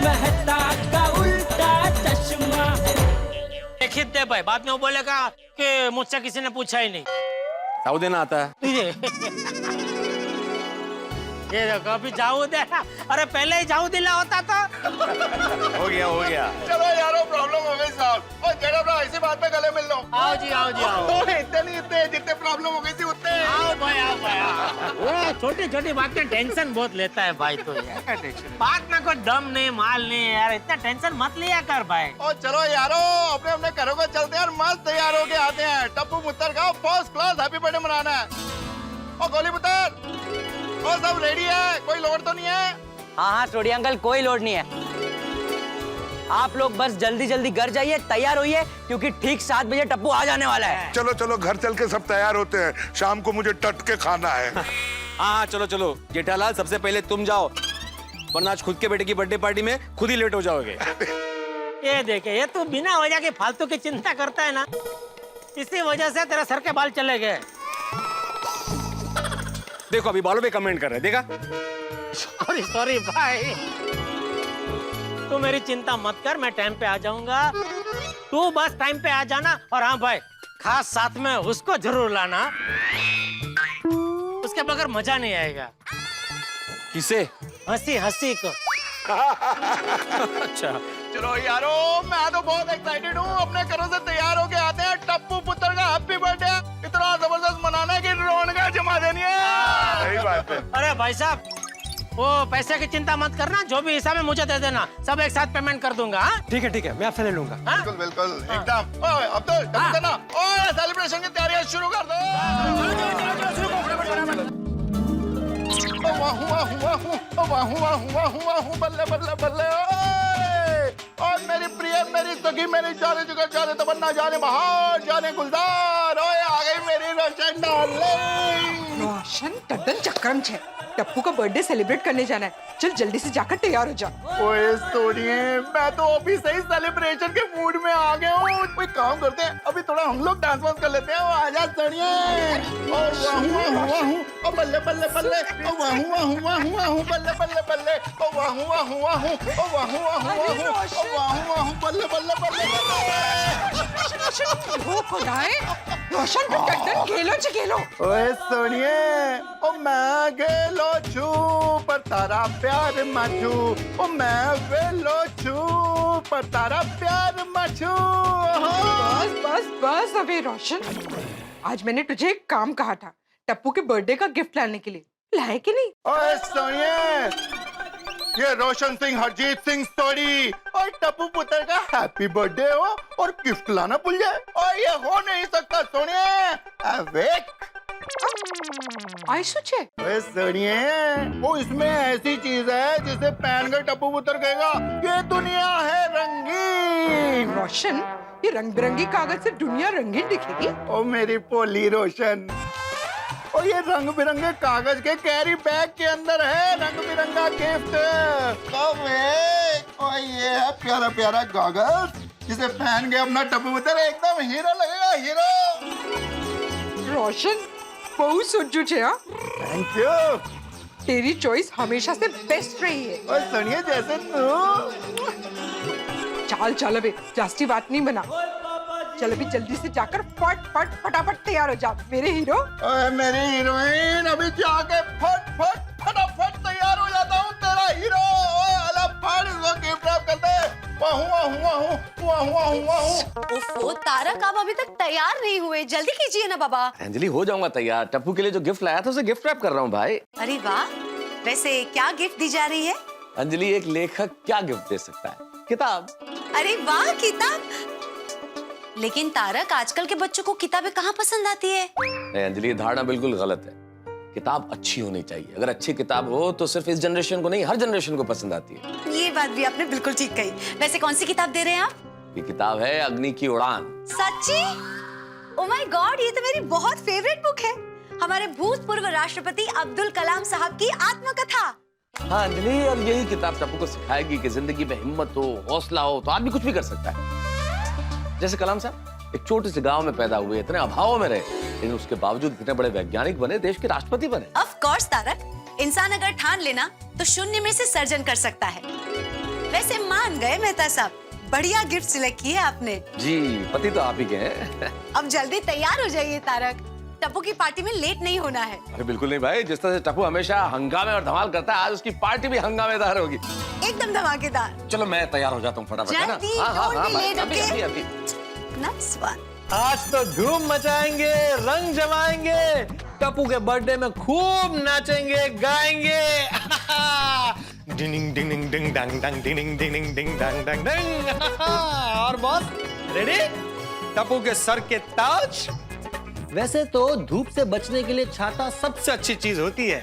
मेहता का उल्टा चश्मा। देखिए दे भाई, बाद में वो बोलेगा कि मुझसे किसी ने पूछा ही नहीं। जाऊ देना आता है। ये देखो अभी जाऊ दे, अरे पहले ही जाऊ दिला होता तो। हो गया। चलो यारो, प्रॉब्लम हो गई साहब। और जरा ऐसी बात पे गले मिल लो। आओ जी आओ। इतने नहीं, इतने जितने प्रॉब्लम हो गई थी उतने। आओ भाई। छोटी छोटी बातें टेंशन बहुत लेता है भाई तो यार। बात में कोई दम नहीं, माल नहीं है यार, इतना टेंशन मत लिया कर भाई। और चलो यारो, अपने अपने घरों को चलते हैं और मस्त तैयार होके आते हैं। टप्पू पुत्र का फर्स्ट क्लास हैप्पी बर्थडे मनाना है। और गोली पुत्र, और सब रेडी है, कोई लोड तो नहीं है? हाँ सोडी अंकल, कोई लोड नहीं है। आप लोग बस जल्दी जल्दी घर जाइए, तैयार होइए, क्योंकि ठीक 7 बजे टप्पू आ जाने वाला है। चलो चलो घर चल के सब तैयार होते हैं, शाम को मुझे टट के खाना है। हाँ चलो। जेठालाल सबसे पहले तुम जाओ, वरना आज खुद के बेटे की बर्थडे पार्टी में खुद ही लेट हो जाओगे। ये देखे, ये तू बिना वजह के फालतू की चिंता करता है ना, इसी वजह से तेरे सर के बाल चले गए। देखो अभी बालों पे कमेंट कर रहे हैं, देखा? सॉरी भाई, तू मेरी चिंता मत कर, मैं टाइम पे आ जाऊंगा। तू बस टाइम पे आ जाना। और हाँ भाई, खास साथ में उसको जरूर लाना, उसके बगैर मजा नहीं आएगा। किसे? हंसी को। अच्छा चलो यारो, मैं तो बहुत एक्साइटेड हूँ। अपने घरों से तैयार होके आते हैं। टप्पू पुत्र का हैप्पी बर्थडे इतना जबरदस्त मनाना है कि रौनक जमा देनी है। सही बात है। अरे भाई साहब, वो पैसे की चिंता मत करना, जो भी हिसाब है मुझे दे देना, सब एक साथ पेमेंट कर दूंगा। हाँ? ठीक है, मैं आपसे ले लूंगा। हाँ? बिल्कुल एकदम। ओए अब्दुल, जल्दी करना। ओए सेलिब्रेशन की तैयारियां शुरू कर दो। बल्ले बल्ले बल्ले। और मेरी प्रिय, मेरी सखी, मेरी जाने जुगर, जाने तमन्ना, जाने बहार, जाने गुलजार। ओए आ गई मेरी रोशन डार्लिंग। रोशन टड्डन चक्रम छे, टप्पू का बर्थडे सेलिब्रेट करने जाना है। चल जल्दी से जाकर तैयार हो जा। ओए सोनिए, मैं तो अभी से ही सेलिब्रेशन के मूड में आ गया हूँ। कोई काम करते हैं, अभी थोड़ा हम लोग डांस वांस कर लेते हैं। आजा सोनिए। ओ वाहू, बल्ले बल्ले बल्ले। ओ वाहू, बल्ले बल्ले बल्ले। ओ वाहू, बल्ले बल्ले बल्ले। रोशन टड्डन खेलो। ओए सोनिए, ओ मैं गेलो छू पर तारा प्यार मचू। ओ मैं वेलो छू पर तारा प्यार मचू। बस अबे रोशन, आज मैंने तुझे एक काम कहा था, टप्पू के बर्थडे का गिफ्ट लाने के लिए। लाए कि नहीं? ओए सोनिए, ये रोशन सिंह हरजीत सिंह स्टोरी और टप्पू पुत्र का हैप्पी बर्थडे हो और गिफ्ट लाना भूल जाए, और ये हो नहीं सकता सोनिए। अवेक आई सोचे सुनिए, वो इसमें ऐसी चीज है जिसे पहन कर टप्पू पुत्र कहेगा ये दुनिया है रंगीन। रोशन, ये रंग बिरंगी कागज से दुनिया रंगीन दिखेगी? ओ मेरी पोली रोशन, और ये रंग बिरंगे कागज के कैरी बैग के अंदर है रंग बिरंगा गिफ्ट। और ये है प्यारा प्यारा कागज जिसे पहन के अपना टप्पू पुत्र एकदम हीरो लगेगा, हीरो। रोशन बहुत सोचू छे। हाँ, थैंक यू। तेरी चॉइस हमेशा से बेस्ट रही है। और सुनिए, जैसे तू। चल अबे, जास्ती बात नहीं बना। चल अभी जल्दी से जाकर फटाफट तैयार हो जा मेरे हीरो। ओए मेरी हीरोइन, अभी जाके फटाफट तैयार हो जाता हूँ तेरा हीरो। ओए अला फट इसको गिफ्ट रैप कर दे। ओफो तारक, आप अभी तक तैयार नहीं हुए, जल्दी कीजिए ना बाबा। अंजलि हो जाऊंगा तैयार, टप्पू के लिए जो गिफ्ट लाया था उसे गिफ्ट रैप कर रहा हूँ भाई। अरे वाह, वैसे क्या गिफ्ट दी जा रही है? अंजलि, एक लेखक क्या गिफ्ट दे सकता है? किताब। अरे वाह, किताब। लेकिन तारक, आजकल के बच्चों को किताबें कहाँ पसंद आती है? नहीं अंजलि, ये धारणा बिल्कुल गलत है। किताब अच्छी होनी चाहिए। अगर अच्छी किताब हो तो सिर्फ इस जनरेशन को नहीं, हर जनरेशन को पसंद आती है। ये बात भी आपने बिल्कुल ठीक कही। वैसे कौन सी किताब दे रहे हैं आप? ये किताब है अग्नि की उड़ान। सच्ची? ओह माय गॉड, ये तो मेरी बहुत फेवरेट बुक है। हमारे भूतपूर्व राष्ट्रपति अब्दुल कलाम साहब की आत्मकथा। हाँ अंजलि, और यही किताब टप्पू को सिखाएगी कि जिंदगी में हिम्मत हो, हौसला हो तो आदमी कुछ भी कर सकता है। जैसे कलाम साहब एक छोटे से गांव में पैदा हुए, इतने अभाव में रहे, लेकिन उसके बावजूद इतने बड़े वैज्ञानिक बने, देश के राष्ट्रपति बने। ऑफ कोर्स तारक, इंसान अगर ठान लेना तो शून्य में से सर्जन कर सकता है। वैसे मान गए मेहता साहब, बढ़िया गिफ्ट सिलेक्ट किए आपने। जी, पति तो आप ही के हैं। अब जल्दी तैयार हो जाइए तारक, टप्पू की पार्टी में लेट नहीं होना है। अरे बिल्कुल नहीं भाई, जिस तरह से टप्पू हमेशा हंगामे और धमाल करता है, आज उसकी पार्टी भी हंगामेदार होगी। एकदम धमाकेदार। चलो मैं तैयार हो जाता हूँ फटाफट, है ना? जल्दी, हाँ, हाँ, don't हाँ, be भाई, late, अभी, okay? अभी, अभी। Nice one. आज तो धूम मचाएंगे, रंग जमाएंगे, टप्पू के बर्थडे में खूब नाचेंगे गाएंगे। डिंग डिंग डिंग डंग डंग डिंग डिंग डिंग डंग डंग डंग। और बॉस रेडी? टप्पू के सर के ताज। वैसे तो धूप से बचने के लिए छाता सबसे अच्छी चीज होती है,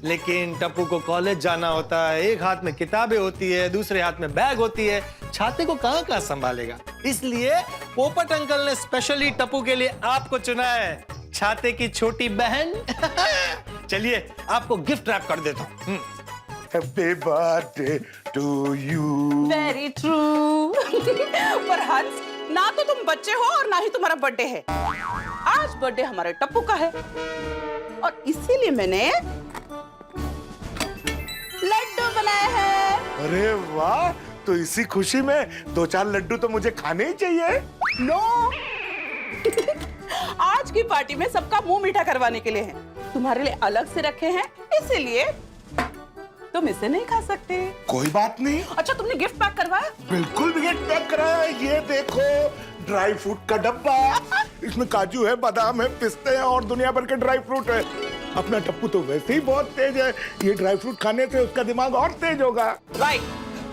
लेकिन टप्पू को कॉलेज जाना होता है, एक हाथ में किताबें होती है, दूसरे हाथ में बैग होती है, छाते को कहाँ संभालेगा। इसलिए पोपट अंकल ने स्पेशली टप्पू के लिए आपको चुना है, छाते की छोटी बहन। चलिए आपको गिफ्ट रैप कर देता हूँ। Happy birthday to you. Very true. पर हंस, ना तो तुम बच्चे हो और ना ही तुम्हारा बर्थडे है। आज बर्थडे हमारे टप्पू का है और इसीलिए मैंने लड्डू बनाए हैं। अरे वाह, तो इसी खुशी में 2-4 लड्डू तो मुझे खाने ही चाहिए। नो। आज की पार्टी में सबका मुंह मीठा करवाने के लिए है, तुम्हारे लिए अलग से रखे हैं, इसीलिए तुम इसे नहीं खा सकते। कोई बात नहीं। अच्छा, तुमने गिफ्ट पैक करवाया? बिल्कुल भी पैक कराया। ये देखो, ड्राई फ्रूट का डब्बा। इसमें काजू है, बादाम है, पिस्ते हैं और दुनिया भर के ड्राई फ्रूट है। अपना टप्पू तो वैसे ही बहुत तेज है, ये ड्राई फ्रूट खाने से उसका दिमाग और तेज होगा। राइट।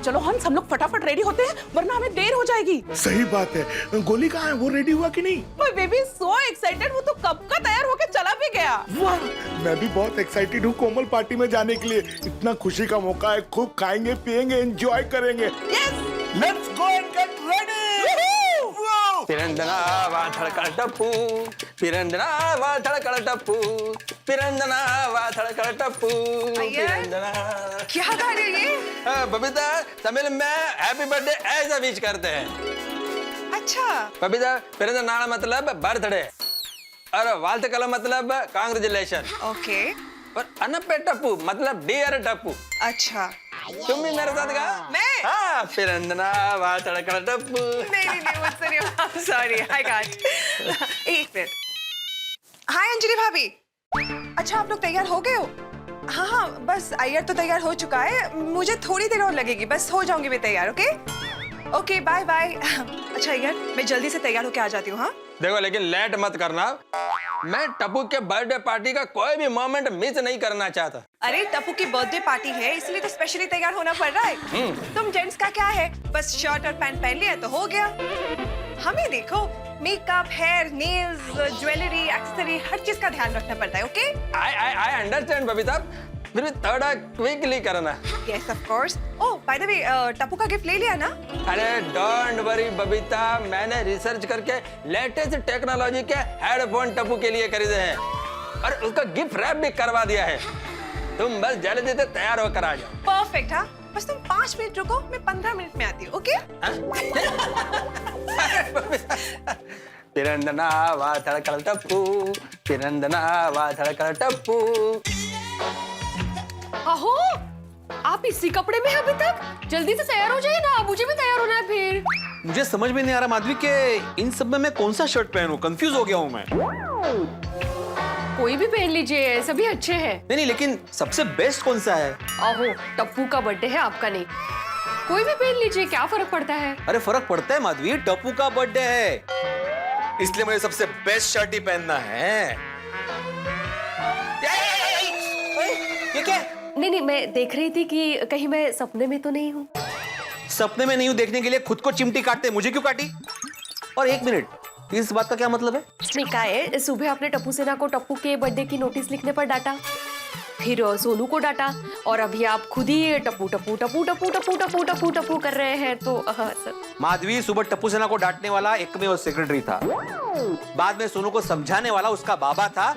चलो हंस, हम लोग फटाफट रेडी होते हैं, वरना हमें देर हो जाएगी। सही बात है। गोली कहाँ है? वो रेडी हुआ कि नहीं? माय बेबी सो एक्साइटेड, वो तो कब का तैयार होके चला भी गया। वाह, मैं भी बहुत एक्साइटेड हूँ कोमल पार्टी में जाने के लिए। इतना खुशी का मौका है, खूब खाएंगे पिएंगे, एंजॉय करेंगे। Yes, let's go and get ready. पिरंदना वाथड़ का टप्पू, पिरंदना वाथड़ का टप्पू, पिरंदना वाथड़ का टप्पू, पिरंदना। क्या गा रहे हैं ये? बबीता, तमिल में हैप्पी बर्थडे ऐसा विश करते हैं। अच्छा। बबीता, पिरंदना मतलब बर्थडे और वाल्थ कला मतलब कांग्रेचुलेशन। ओके। और अनपे टप्पू मतलब डियर टप्पू। अच्छा। तुम भी मेरे साथ गा। मैं? हाँ, पिरंदना वाथड़ का टप्पू। नहीं मुझसे नहीं। I'm sorry, I can't. एक मिनट। हाय अंजलि भाभी। अच्छा, आप लोग तैयार हो गए हो? हाँ, बस अय्यर तो तैयार हो चुका है, मुझे थोड़ी देर और लगेगी, बस हो जाऊंगी मैं तैयार। Okay bye bye. अच्छा अय्यर, मैं जल्दी से तैयार होके आ जाती हूँ। हाँ देखो, लेकिन लेट मत करना। मैं टप्पू के बर्थडे पार्टी का कोई भी मोमेंट मिस नहीं करना चाहता। अरे टप्पू की बर्थडे पार्टी है, इसलिए तो स्पेशली तैयार होना पड़ रहा है। तुम जेंट्स का क्या है, बस शर्ट और पैंट पहन लिया तो हो गया। हमें देखो, makeup, hair, nails, jewellery, accessory, हर चीज का ध्यान रखना पड़ता है। ओके? आई अंडरस्टैंड बबीता, फिर भी थोड़ा क्विकली करना। Yes of course. Oh by the way, Tappu का गिफ्ट ले लिया ना? अरे डोंट वरी बबीता, मैंने रिसर्च करके लेटेस्ट टेक्नोलॉजी के हेडफोन टप्पू के लिए खरीदे हैं और उसका गिफ्ट रैप भी करवा दिया है। तुम बस जल्दी से तैयार होकर आ जाओ। परफेक्ट। हाँ, बस तुम 5 मिनट रुको, मैं 15 मिनट में आती हूँ। ओके? पिरंदना वाथड़ का टप्पू, पिरंदना वाथड़ का टप्पू। अहो, आप इसी कपड़े में हैं अभी तक? जल्दी से तैयार हो जाइए ना, मुझे भी तैयार होना है फिर। मुझे समझ में नहीं आ रहा माधवी के इन सब में मैं कौन सा शर्ट पहनूं, कंफ्यूज हो गया हूं मैं। कोई भी पहन लीजिए, सभी अच्छे हैं। नहीं, लेकिन सबसे बेस्ट कौन सा है? अहो, टप्पू का बर्थडे है, आपका नहीं। कोई भी पहन लीजिए, क्या फर्क पड़ता है? अरे फर्क पड़ता है माधवी, टप्पू का बर्थडे है, इसलिए मुझे सबसे बेस्ट शर्ट ही पहनना है। ये क्या? नहीं, मैं देख रही थी कि कहीं मैं सपने में तो नहीं हूँ। सपने में नहीं हूँ देखने के लिए खुद को चिमटी काटते, मुझे क्यों काटी? और एक मिनट, इस बात का क्या मतलब है? नहीं, क्या है, सुबह आपने टप्पू सेना को टप्पू के बर्थडे की नोटिस लिखने पर डांटा, फिर सोनू को डांटा, और अभी आप खुद ही टप्पू टप्पू टप्पू टप्पू टप्पू टप्पू टप्पू टप्पू कर रहे हैं। तो सर माधवी, सुबह टप्पू सेना को डांटने वाला एकमेव सेक्रेटरी था, बाद में सोनू को समझाने वाला उसका बाबा था,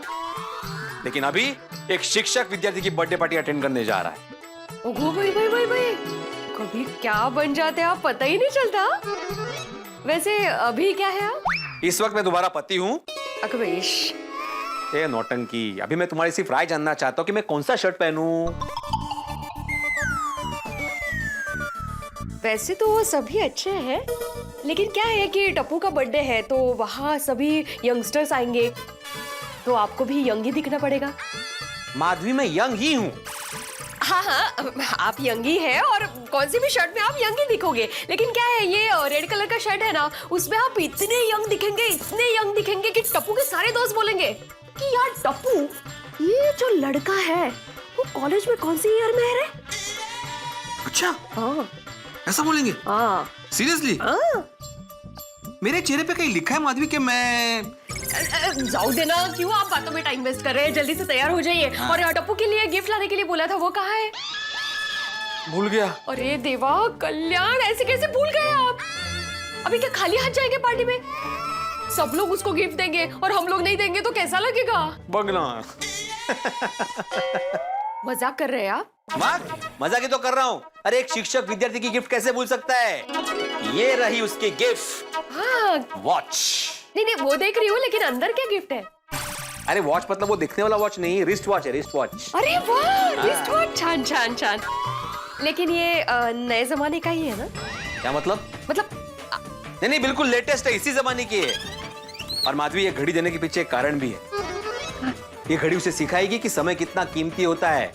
लेकिन अभी एक शिक्षक विद्यार्थी की बर्थडे पार्टी अटेंड करने जा रहा है। ओहो भाई, कभी क्या बन जाते हैं आप, पता ही नहीं चलता। वैसे अभी क्या है आप? इस वक्त मैं तुम्हारा पति हूँ। अकबेश, ए नौटंकी, अभी मैं तुम्हारी सिर्फ राय जानना चाहता हूँ कि मैं कौन सा शर्ट पहनूं। वैसे तो वो सभी अच्छे हैं, लेकिन क्या है कि टप्पू का बर्थडे है तो वहाँ सभी यंगस्टर्स आएंगे, तो आपको भी यंग ही दिखना पड़ेगा। माधवी, मैं यंग ही हूँ। हाँ हाँ, आप यंग ही है और कौन सी भी शर्ट में आप यंग ही दिखोगे, लेकिन क्या है ये रेड कलर का शर्ट है ना, उसमें आप इतने यंग दिखेंगे कि टप्पू के सारे दोस्त बोलेंगे कि यार टप्पू, ये जो लड़का है वो कॉलेज में कौन सी ईयर में है रे? अच्छा, हाँ ऐसा बोलेंगे? हाँ सीरियसली? हाँ। मेरे चेहरे पे कहीं लिखा है माधवी कि मैं जाओ देना, क्यों आप बातों में टाइम वेस्ट कर रहे हैं, जल्दी से तैयार हो जाइए। हाँ। और टप्पू के लिए गिफ्ट लाने के लिए बोला था, वो कहाँ है? भूल गया। अरे देवा, कल्याण, ऐसे कैसे भूल गए आप? अभी क्या खाली हाथ जाएंगे पार्टी में? सब लोग उसको गिफ्ट देंगे और हम लोग नहीं देंगे तो कैसा लगेगा? बगना। मजाक कर रहे हैं आप? मजाक ही तो कर रहा हूँ। अरे एक शिक्षक विद्यार्थी की गिफ्ट कैसे भूल सकता है? ये रही उसकी गिफ्ट। हाँ। वॉच। नहीं, वो देख रही हूँ, लेकिन अंदर क्या गिफ्ट है? अरे वॉच मतलब वो दिखने वाला वॉच नहीं, रिस्ट वॉच है, रिस्ट वॉच। अरे वाह, रिस्ट वॉच, छान छान छान। लेकिन ये नए जमाने का ही है ना? क्या मतलब? नहीं, बिल्कुल लेटेस्ट है, इसी जमाने की है। और माधवी, ये घड़ी देने के पीछे एक कारण भी है। ये घड़ी उसे सिखाएगी कि समय कितना कीमती होता है।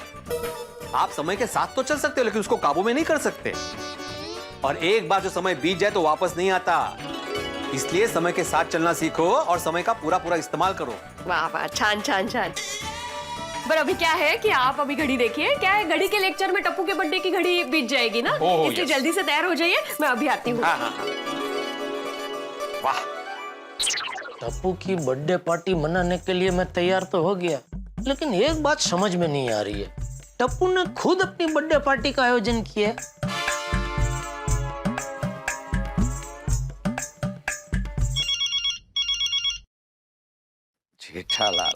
आप समय के साथ तो चल सकते हो, लेकिन उसको काबू में नहीं कर सकते। और एक बार जो समय बीत जाए तो वापस नहीं आता। इसलिए समय के साथ चलना सीखो और समय का पूरा इस्तेमाल करो। वाह वाह, छान छान छान। पर अभी क्या है कि आप अभी घड़ी देखिए, क्या है घड़ी के लेक्चर में टप्पू के बर्थडे की घड़ी बीत जाएगी ना, इसलिए जल्दी से तैयार हो जाइए, मैं अभी आती हूँ। वाह, टप्पू की बर्थडे पार्टी मनाने के लिए मैं तैयार तो हो गया, लेकिन एक बात समझ में नहीं आ रही है, टप्पू ने खुद अपनी बर्थडे पार्टी का आयोजन किया है। जेठालाल,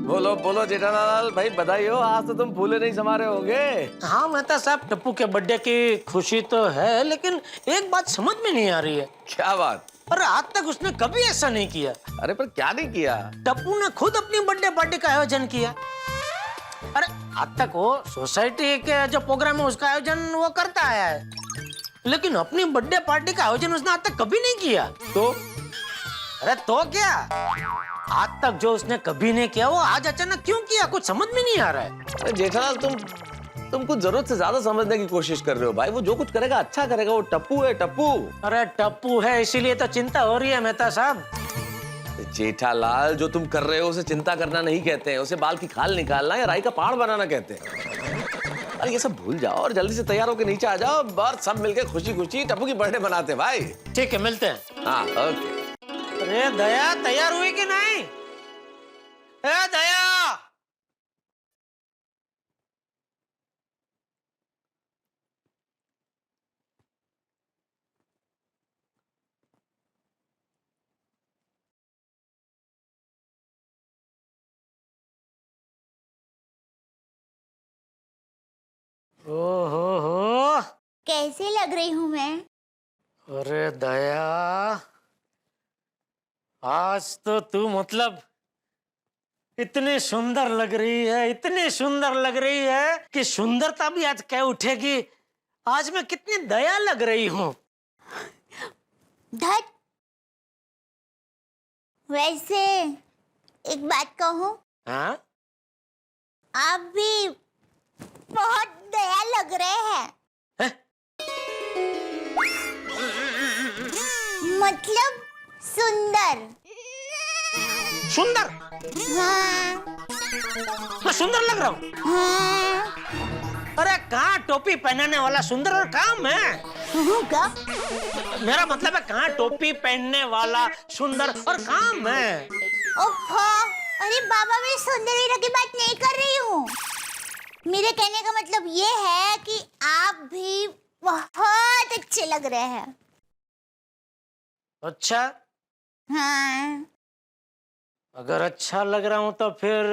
बोलो बोलो जेठालाल भाई, बधाई हो, आज तो तुम फूले नहीं समा रहे होगे। हाँ मेहता साहब, टप्पू के बर्थडे की खुशी तो है, लेकिन एक बात समझ में नहीं आ रही है। क्या बात? और आज तक उसने कभी ऐसा नहीं किया। अरे पर क्या नहीं किया? टप्पू ने खुद अपनी बर्थडे पार्टी का आयोजन किया। अरे आज तक वो सोसाइटी के जो प्रोग्राम है उसका आयोजन वो करता आया है, लेकिन अपनी बर्थडे पार्टी का आयोजन उसने आज तक कभी नहीं किया। तो? अरे तो क्या, आज तक जो उसने कभी नहीं किया वो आज अचानक क्यों किया, कुछ समझ में नहीं आ रहा है। अरे जेठालाल, तुम कुछ जरूरत से ज्यादा समझने की कोशिश कर रहे हो भाई। वो जो कुछ करेगा अच्छा करेगा, वो टप्पू है, टप्पू। अरे टप्पू है इसीलिए तो चिंता हो रही है मेहता साहब। जेठालाल, जो तुम कर रहे हो उसे चिंता करना नहीं कहते हैं, उसे बाल की खाल निकालना या राई का पहाड़ बनाना कहते हैं। अरे ये सब भूल जाओ और जल्दी से तैयार होकर नीचे आ जाओ और सब मिलकर खुशी खुशी टप्पू की बर्थडे मनाते हैं भाई। ठीक है, मिलते हैं। हाँ ओके। अरे दया, तैयार हुई कि नहीं? अरे दया, ओहो, कैसे लग रही हूँ मैं? अरे दया, आज तो तू मतलब इतनी सुंदर लग रही है, इतनी सुंदर लग रही है कि सुंदरता भी आज कह उठेगी आज मैं कितनी दया लग रही हूँ। धत, वैसे एक बात कहूँ? हाँ? आप भी बहुत दया लग रहे हैं। है? मतलब सुंदर। सुंदर? हाँ। मैं सुंदर लग रहा हूँ? हाँ। अरे कहाँ टोपी पहनने वाला सुंदर और कहाँ मैं? क्या? मेरा मतलब है कहाँ टोपी पहनने वाला सुंदर और कहाँ मैं? ओफो, अरे बाबा, मैं सुंदर हीरा की बात नहीं कर रही हूँ। मेरे कहने का मतलब ये है कि आप भी बहुत अच्छे लग रहे हैं। अच्छा? हाँ। अगर अच्छा लग रहा हूँ तो फिर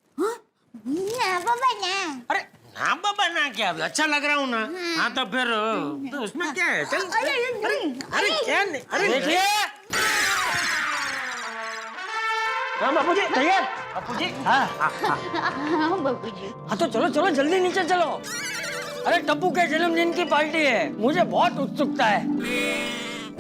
ना बाबा ना। अरे ना बाबा ना, क्या अच्छा लग रहा हूँ ना? हाँ तो फिर तो उसमें क्या है? चल। अरे क्या नहीं? अरे देखिए, हाँ बापूजी तैयार? बापूजी, हाँ हाँ हाँ हाँ बाबूजी। हाँ तो चलो चलो जल्दी नीचे चलो। अरे टप्पू के जन्मदिन की पार्टी है, मुझे बहुत उत्सुकता है।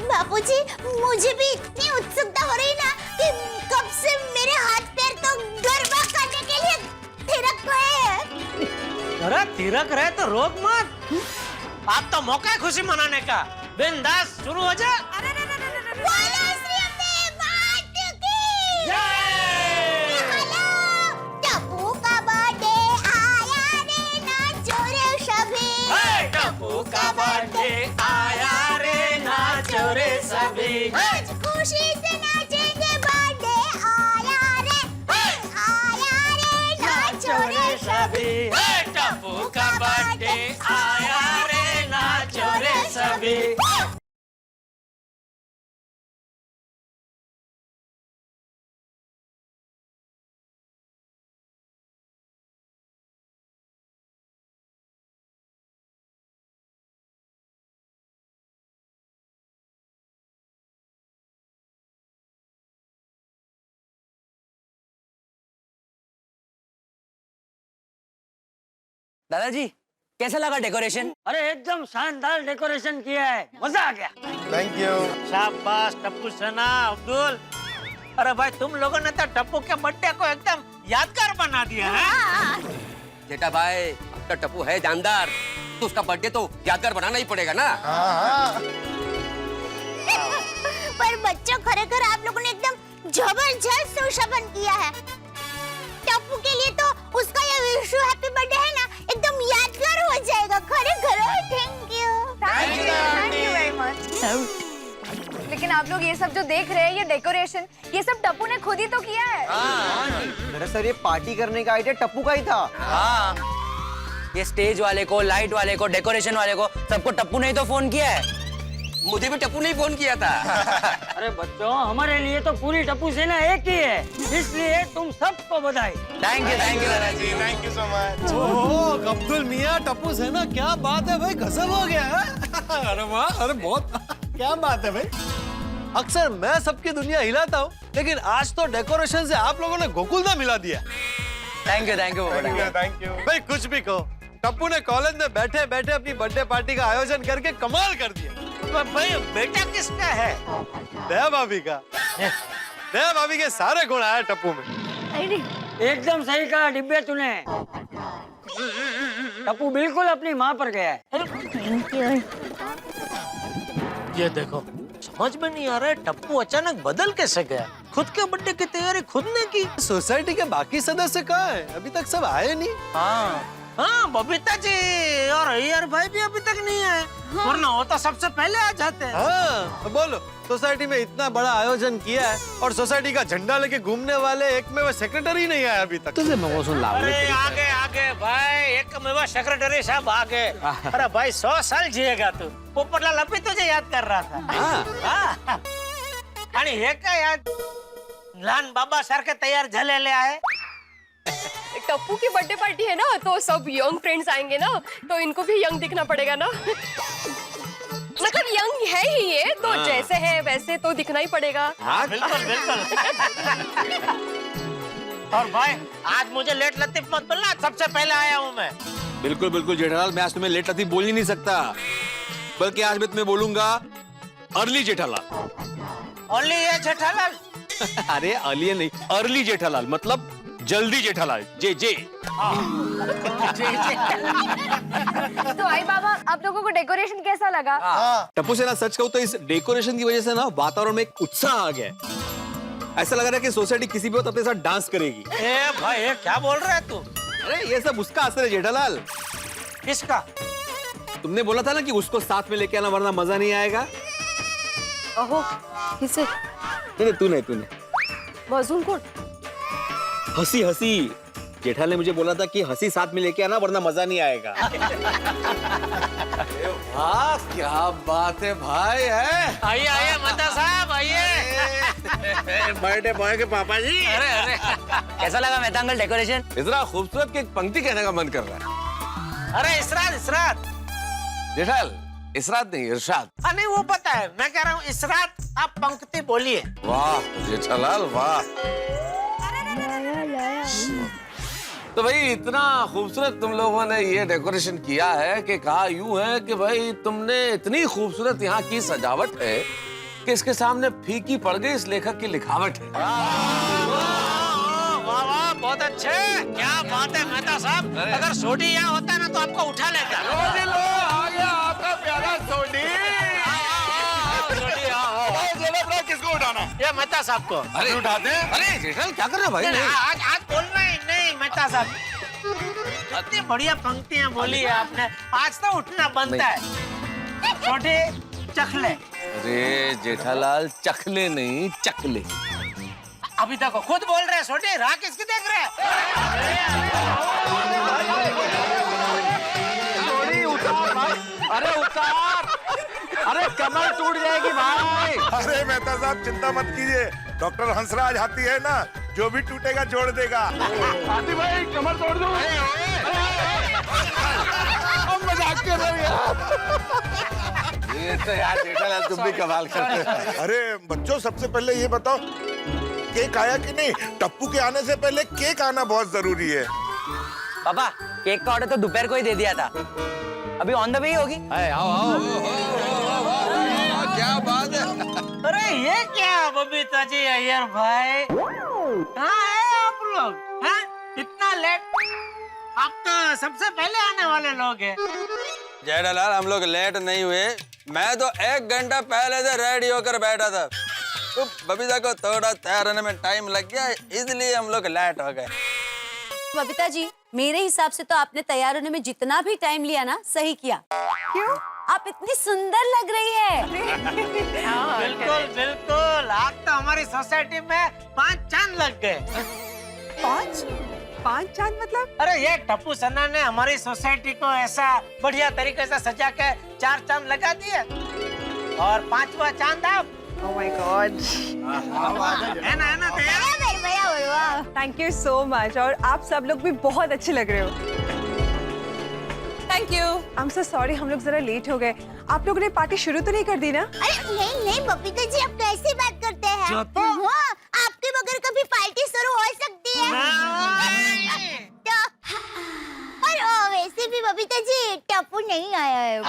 बापूजी, मुझे भी इतनी उत्सुकता हो रही ना कि कब से मेरे हाथ पैर तो गरबा करने के लिए थिरक गए हैं। अरे तिरक रहे तो रोक मत। आप तो मौका है खुशी मनाने का। बिंदास शुरू हो जा। बोलो श्री अम्बे मात की जय। हेलो, टप्पू का बर्थडे आया रे, नाचो रे सभी। टप्पू का बर्थडे आया रे, नाचो रे सभी। आज खुशी से नाचेंगे, बर्थडे आया रे, नाचो रे सभी। टप्पू का बर्थडे आया रे, नाचो रे सभी। दादाजी कैसा लगा डेकोरेशन? अरे एकदम शानदार डेकोरेशन किया है, मजा आ गया। Thank you. शाबाश टप्पू सेना, अब्दुल। अरे भाई तुम लोगों ने तो टप्पू के बर्थडे को एकदम यादगार बना दिया है। जेठा भाई, आपका टप्पू है जानदार, तो उसका बर्थडे तो यादगार बनाना ही पड़ेगा ना। पर बच्चों, खरेखर आप लोगों ने एकदम जबरदस्त सुशोभन किया है। टप्पू के लिए तो उसका ये विश हैप्पी बर्थडे है ना, एकदम यादगार हो जाएगा। खरेखर थैंक यू वेरी मच। लेकिन आप लोग ये सब जो देख रहे हैं, ये डेकोरेशन, ये सब टप्पू ने खुद ही तो किया है। दरअसल ये पार्टी करने का आइडिया टप्पू का ही था। हाँ, ये स्टेज वाले को, लाइट वाले को, डेकोरेशन वाले को, सबको टप्पू ने ही तो फोन किया है। मुझे भी टप्पू ने ही फोन किया था। अरे बच्चों, हमारे लिए तो पूरी टप्पू सेना एक ही है, इसलिए तुम सबको बधाई। थैंक यू दादाजी। Thank you so much. Oh Abdul मियां, टप्पू सेना, क्या बात है भाई, गजब हो गया है। अरे वाह, अरे बहुत क्या बात है भाई। अक्सर मैं सबकी दुनिया हिलाता हूँ, लेकिन आज तो डेकोरेशन से आप लोगों ने गोकुलधाम मिला दिया। Thank you thank you. भाई कुछ भी कहो, टप्पू ने कॉलेज में बैठे बैठे अपनी बर्थडे पार्टी का आयोजन करके कमाल कर दिया। भाई बेटा किसका है? दया भाभी का। दया भाभी के सारे गुण आए टप्पू में। एकदम सही कहा डिब्बे तूने। टप्पू बिल्कुल अपनी माँ पर गया है। ये देखो, समझ में नहीं आ रहा है टप्पू अचानक बदल कैसे गया। खुद के बर्थडे की तैयारी खुद ने की। सोसाइटी के बाकी सदस्य कहाँ हैं? अभी तक सब आए नहीं। हाँ, बबीता जी और अय्यर भाई भी अभी तक नहीं आए। वरना वो तो सबसे पहले आ जाते हैं। हाँ, बोलो, सोसाइटी में इतना बड़ा आयोजन किया है और सोसाइटी का झंडा लेके घूमने वाले एक में वो सेक्रेटरी नहीं आया अभी तक। अरे आगे आगे भाई, एक में सेक्रेटरी साहब आगे। अरे भाई 100 साल जिएगा तू। पोपटलाल अभी तुझे याद कर रहा था। आणि हे काय याद लहान बाबा सारखे तैयार झालेले आहे। टप्पू की बर्थडे पार्टी है ना, तो सब यंग फ्रेंड्स आएंगे ना, तो इनको भी यंग दिखना पड़ेगा ना। मतलब यंग है ही ये, तो जैसे है वैसे तो दिखना ही पड़ेगा। बिल्कुल बिल्कुल। और भाई आज मुझे लेट लतीफ मत बोलना, सबसे पहले आया हूँ मैं। बिल्कुल बिल्कुल जेठालाल, मैं आज तुम्हें लेट लतीफ बोल ही नहीं सकता, बल्कि आज मैं तुम्हें बोलूंगा अर्ली जेठालाल। ओनली ये जेठालाल? अरे अर्ली नहीं, अर्ली जेठालाल मतलब जल्दी जेठालाल। जे जे। तो आई बाबा, आप लोगों को डेकोरेशन कैसा लगा? टप्पू से ना सच कहूं तो इस डेकोरेशन की वजह से ना वातावरण में एक उत्साह आ गया है। ऐसा लग रहा है कि सोसाइटी किसी भी वक्त अपने साथ डांस करेगी। ए भाई, ये क्या बोल रहा है तू? अरे ये सब उसका असर है जेठालाल। किसका? तुमने बोला था ना कि उसको साथ में लेके आना वरना मजा नहीं आएगा। ओहो, किसे? नहीं तूने मौजून कौन? हंसी हंसी जेठा ने मुझे बोला था कि हंसी साथ में लेके आना वरना मजा नहीं आएगा। वाह क्या बात है भाई। है आइए आइए मता साहब, आइए। बर्थडे बॉय के पापा जी। अरे अरे, कैसा लगा मेहता अंकल डेकोरेशन? इतना खूबसूरत कि एक पंक्ति कहने का मन कर रहा है। अरे इसरात इसरात। जेठाल, इसरात नहीं इरशाद। हाँ नहीं, वो पता है, मैं कह रहा हूँ इसरात, आप पंक्ति बोलिए। वाह जेठालाल वाह। तो भाई इतना खूबसूरत तुम लोगों ने ये डेकोरेशन किया है कि कहा यूं है कि भाई तुमने इतनी खूबसूरत यहाँ की सजावट है कि इसके सामने फीकी पड़ गई इस लेखक की लिखावट है। वाह वाह, बहुत अच्छे, क्या बात है मेहता साहब। अगर सोडी यहाँ होता ना तो आपको उठा लेता। आ गया आपका प्यारा सोडी। किसको उठाना? ये मेहता साहब को। अरे उठाते हैं। अरे जेठल क्या कर रहे हो भाई? आज बोल रहे हैं नहीं मेहता साहब। इतनी बढ़िया पंक्तियां बोली है आपने, आज तो उठना बनता है। छोटे चखले। अरे जेठालाल चखले नहीं चकले। अभी तक खुद बोल रहे हैं छोटे, राह किसकी देख रहे हैं? अरे उतार, अरे कमर टूट जाएगी भाई। अरे मेहता साहब चिंता मत कीजिए, डॉक्टर हंसराज हाथी है ना, जो भी टूटेगा जोड़ देगा। हाथी भाई कमर तोड़ दो। मजाक कर रहे हो। ये तो यार जेठालाल तुम भी कमाल करते हो। अरे बच्चों सबसे पहले ये बताओ केक आया कि नहीं? टप्पू के आने से पहले केक आना बहुत जरूरी है। पापा केक का ऑर्डर तो दोपहर को ही दे दिया था, अभी ऑन द वे ही होगी। आओ आओ। क्या बात है। अरे ये क्या बबीता जी अय्यर भाई, कहाँ है आप लोग? हैं? इतना लेट? आप तो सबसे पहले आने वाले लोग हैं। जेठालाल हम लोग लेट नहीं हुए, मैं तो 1 घंटा पहले से रेडी होकर बैठा था। तो बबीता को थोड़ा तैयार होने में टाइम लग गया, इसलिए हम लोग लेट हो गए। बबीता जी मेरे हिसाब से तो आपने तैयार होने में जितना भी टाइम लिया ना सही किया। क्यों? आप इतनी सुंदर लग रही है। बिल्कुल बिल्कुल, आज तो हमारी सोसाइटी में 5 चांद लग गए। 5 चांद मतलब? अरे ये टप्पू सन्ना ने हमारी सोसाइटी को ऐसा बढ़िया तरीके से सजा के 4 चांद लगा दिए, और 5वां चांद आप। Oh my God! है ना तैयार? Thank you so much. और आप सब लोग भी बहुत अच्छे लग रहे हो। Thank you. I'm so sorry, हम लोग जरा लेट हो गए। आप लोगों ने पार्टी शुरू तो नहीं कर दी ना? अरे नहीं नहीं बबीता जी आप कैसी बात करते हैं? हाँ, आपके बगैर कभी पार्टी शुरू हो सकती है? तो, और वैसे भी बबीता जी टप्पू नहीं आया है।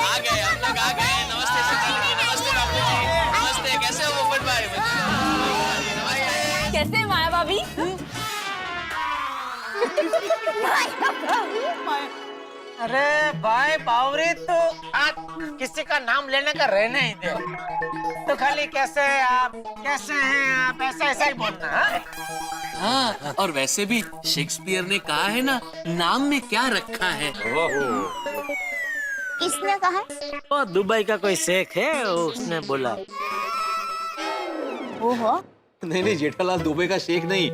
आ गए हम लोग, आ गए। नमस्ते नमस्ते बाबू जी, नमस्ते। कैसे हो पोपट भाई? कैसे माया भाभी? अरे भाई बावरी तो आज किसी का नाम लेने का रहने ही दे, तो खाली कैसे हैं आप, कैसे हैं आप, ऐसा ही बोलना। हाँ, और वैसे भी शेक्सपियर ने कहा है ना, नाम में क्या रखा है। किसने कहा? वो दुबई का कोई शेख है, उसने बोला। ओहो। नहीं जेठालाल दुबई का शेख नहीं,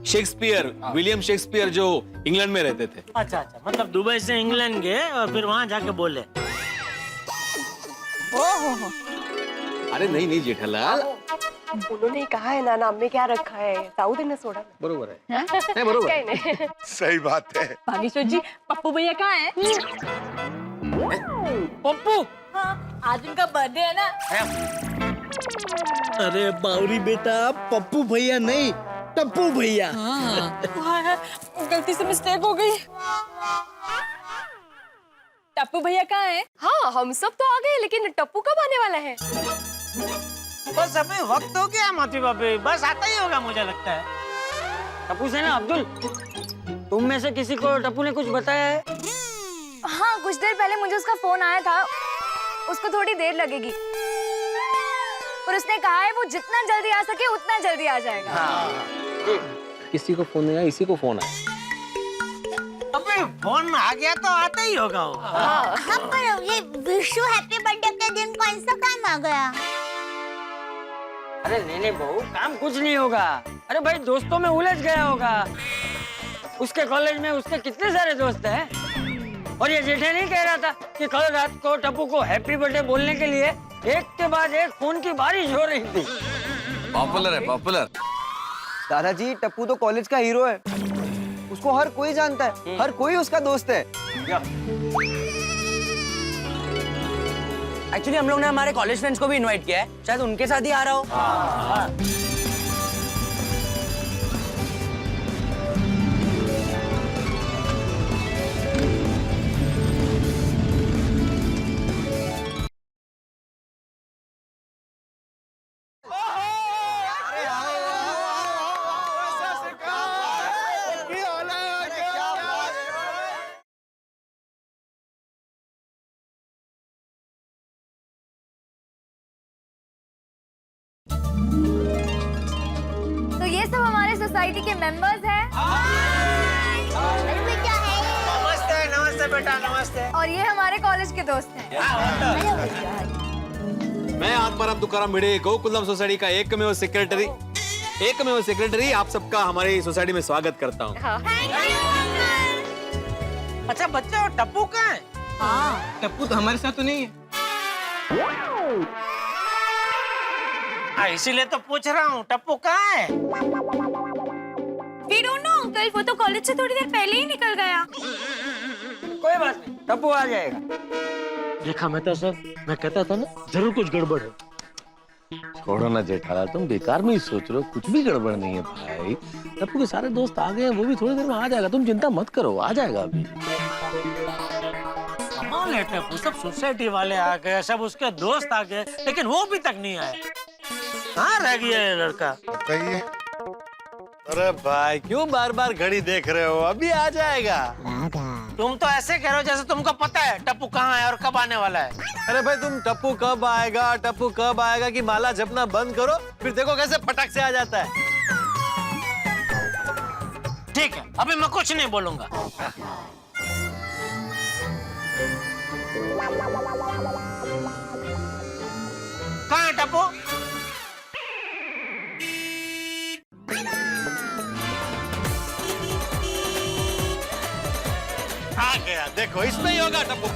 शेक्सपियर, विलियम शेक्सपियर जो इंग्लैंड में रहते थे। अच्छा, मतलब दुबई से इंग्लैंड गए और फिर वहाँ जाके बोले। ओहो। अरे नहीं जेठालाल, उन्होंने कहा है ना, नाम में क्या रखा है, साउथ ने सोडा। बरोबर है। नहीं बरोबर नहीं। सही बात है। भागीश्वर जी, पप्पू भैया कहाँ है? पप्पू? हाँ, आज उनका बर्थडे है ना। अरे बावरी बेटा, पप्पू भैया नहीं, टप्पू भैया। गलती से मिस्टेक हो गई। टप्पू भैया कहाँ है? हाँ, हम सब तो आ गए, लेकिन टप्पू कब आने वाला है? बस अभी वक्त हो गया माती बाबी, बस आता ही होगा मुझे लगता है। टप्पू से ना अब्दुल, तुम में से किसी को टप्पू ने कुछ बताया है? हाँ, कुछ देर पहले मुझे उसका फोन आया था, उसको थोड़ी देर लगेगी, पर उसने कहा है वो जितना जल्दी आ सके उतना जल्दी आ जाएगा। किसी को फोन नहीं आया, इसी को फोन आया। अबे फोन आ गया तो आता ही होगा वो। हाँ, पर ये विशु हैप्पी बर्थडे के दिन कौन सा काम आ गया? अरे नहीं बहू, काम कुछ नहीं होगा। अरे भाई दोस्तों में उलझ गया होगा, उसके कॉलेज में उसके कितने सारे दोस्त हैं। और ये जेठे नहीं कह रहा था कि कल रात को टप्पू को हैप्पी बर्थडे बोलने के लिए एक के बाद एक फोन की बारिश हो रही थी। पॉपुलर है, पॉपुलर। दादाजी टप्पू तो कॉलेज का हीरो है, उसको हर कोई जानता है, हर कोई उसका दोस्त है। एक्चुअली हम लोग ने हमारे कॉलेज फ्रेंड्स को भी इनवाइट किया है, शायद उनके साथ ही आ रहा हो। सोसाइटी के मेंबर्स हैं। नमस्ते नमस्ते बेटा नमस्ते। और ये हमारे कॉलेज के दोस्त हैं। मैं आत्माराम तुकाराम भिड़े गोकुलम सोसाइटी का एकमेव सेक्रेटरी आप सबका हमारी सोसाइटी में स्वागत करता हूँ। अच्छा बच्चा और टप्पू कहाँ है? हाँ टप्पू तो हमारे साथ तो नहीं है। इसीलिए तो पूछ रहा हूँ टप्पू कहाँ है? We don't know अंकल, वो तो कॉलेज से थोड़ी देर पहले ही निकल गया। कोई बात नहीं, टप्पू आ जाएगा। देखा मैं कहता था ना जरूर कुछ गड़बड़ है। छोड़ो ना जेठालाल, तुम बेकार में ही सोच रहे हो, कुछ भी गड़बड़ नहीं है भाई। टप्पू के सारे दोस्त आ गए हैं, वो भी थोड़ी देर में आ जाएगा, तुम चिंता मत करो, आ जाएगा अभी। कमाल है टप्पू, सब सोसाइटी वाले आ गए, सब उसके दोस्त आ गए, लेकिन वो भी तक नहीं आए। कहाँ रह गया ये लड़का? बताइए। अरे भाई क्यों बार बार घड़ी देख रहे हो, अभी आ जाएगा। तुम तो ऐसे कह रहे हो जैसे तुमको पता है टप्पू कहाँ है और कब आने वाला है। अरे भाई तुम टप्पू कब आएगा कि माला जपना बंद करो, फिर देखो कैसे फटक से आ जाता है। ठीक है अभी मैं कुछ नहीं बोलूंगा। कहाँ है टप्पू? आ गया, देखो इसमें ही होगा टप्पू।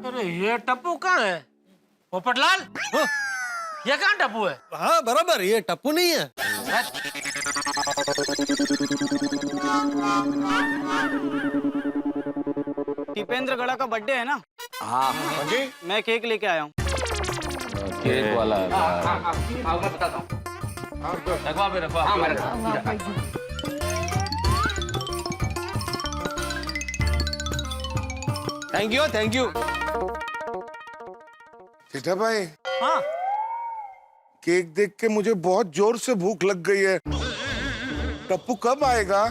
अरे ये टप्पू कहाँ है? पोपटलाल ये कहाँ टप्पू है? हाँ बराबर, ये टप्पू नहीं है। दीपेंद्र गड़ा का बर्थडे है ना? हाँ जी मैं केक लेके आया हूँ। केक वाला थैंक यू। जेठा भाई, हाँ केक देख के मुझे बहुत जोर से भूख लग गई है। टप्पू कब आएगा?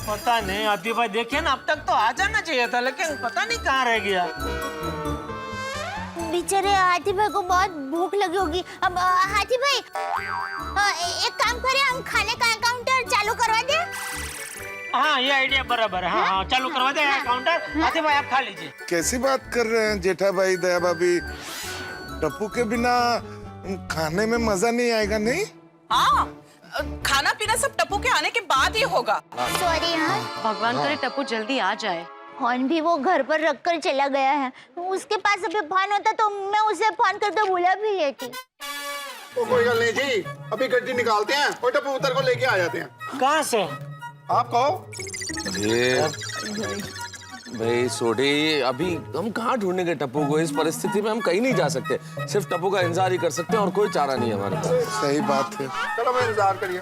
पता नहीं आदि भाई, देखिए ना अब तक तो आ जाना चाहिए था, लेकिन पता नहीं कहाँ रह गया। बेचारे हाथी भाई को बहुत भूख लगी होगी। अब हाथी भाई एक काम करें, हम खाने का काउंटर चालू करवा दें। हाँ ये आइडिया बराबर है। हाँ चालू करवा दे काउंटर। हाथी भाई आप खा लीजिए। कैसी बात कर रहे हैं जेठा भाई, दया भाभी? टप्पू के बिना खाने में मजा नहीं आएगा, नहीं? हाँ खाना पीना सब टप्पू के आने के बाद ही होगा। सॉरी यार, भगवान करे टप्पू जल्दी आ जाए। फोन भी वो घर पर रख कर चला गया है। उसके पास अभी फोन होता तो मैं उसे फोन करके बुला भी लेती। कोई गल नहीं जी, अभी गड्डी निकालते हैं और टप्पू उतर को लेके आ जाते हैं। कहाँ से? आप कहो। भाई सोडी, अभी हम कहाँ ढूंढेंगे टप्पू को? इस परिस्थिति में हम कहीं नहीं जा सकते, सिर्फ टप्पू का इंतजार ही कर सकते हैं और कोई चारा नहीं है हमारे पास। सही बात है। चलो मैं इंतजार करिए।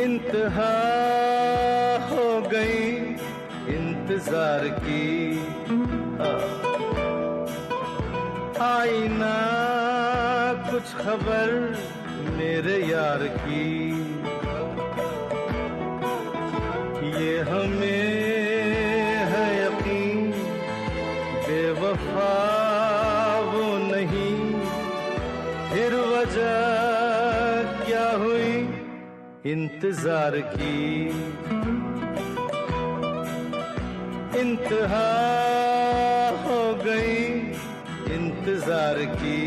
इंतहा हो गई इंतजार की, आई ना कुछ खबर मेरे यार की, ये हमें है यकीन बेवफा वो नहीं, फिर वजह क्या हुई इंतजार की, इंतहा हो गई इंतजार की,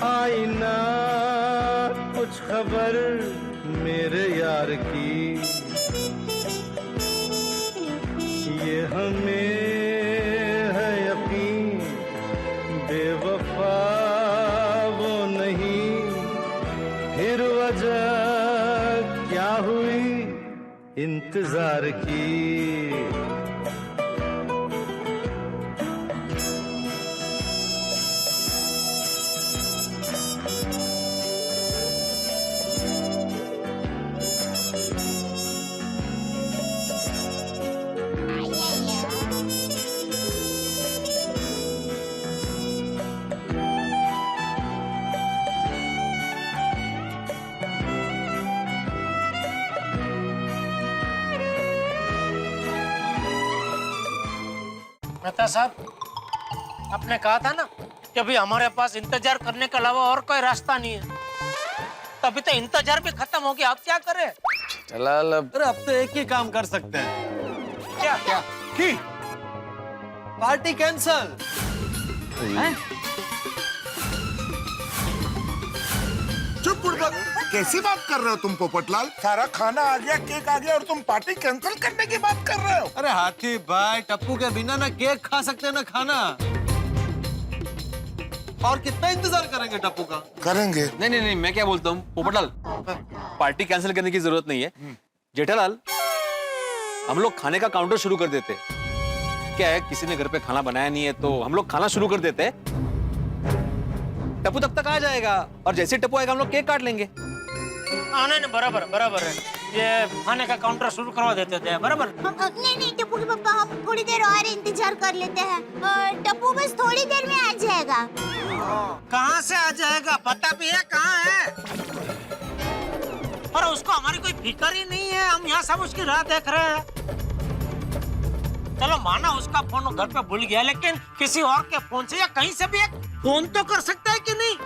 आई ना कुछ खबर मेरे यार की, ये हमें है यकीन बेवफा वो नहीं, फिर वजह क्या हुई इंतजार की। मेहता साहब, आपने कहा था ना कि अभी हमारे पास इंतजार करने के अलावा और कोई रास्ता नहीं है। तभी तो इंतजार भी खत्म हो गया, अब क्या करें? अरे अब तो एक ही काम कर सकते हैं। क्या क्या? की पार्टी कैंसल। चुप बुड़बक, कैसी बात कर रहे हो तुम पोपटलाल? सारा खाना आ गया, केक आ गया और तुम पार्टी कैंसिल करने की बात कर रहे हो? अरे हाथी भाई, टप्पू के बिना ना केक खा सकते ना खाना। और कितना इंतजार करेंगे टप्पू का? करेंगे। नहीं, मैं क्या बोलता हूँ पोपटलाल, पार्टी कैंसिल करने की जरूरत नहीं है। जेठालाल, हम लोग खाने का काउंटर शुरू कर देते। क्या है, किसी ने घर पे खाना बनाया नहीं है तो हम लोग खाना शुरू कर देते। टप्पू तब तक आ जाएगा और जैसे टप्पू आएगा हम लोग केक काट लेंगे। नहीं, बराबर है। ये खाने का काउंटर शुरू करवा देते थे, बराबर? नहीं टप्पू के पापा, हम थोड़ी देर और इंतजार कर लेते हैं। टप्पू बस थोड़ी देर में आ जाएगा। कहाँ से आ जाएगा? पता भी है कहाँ है? और उसको हमारी कोई फिक्र ही नहीं है, हम यहाँ सब उसकी राह देख रहे हैं। चलो माना उसका फोन घर पे भूल गया, लेकिन किसी और के फोन से या कहीं से भी एक फोन तो कर सकता है कि नहीं,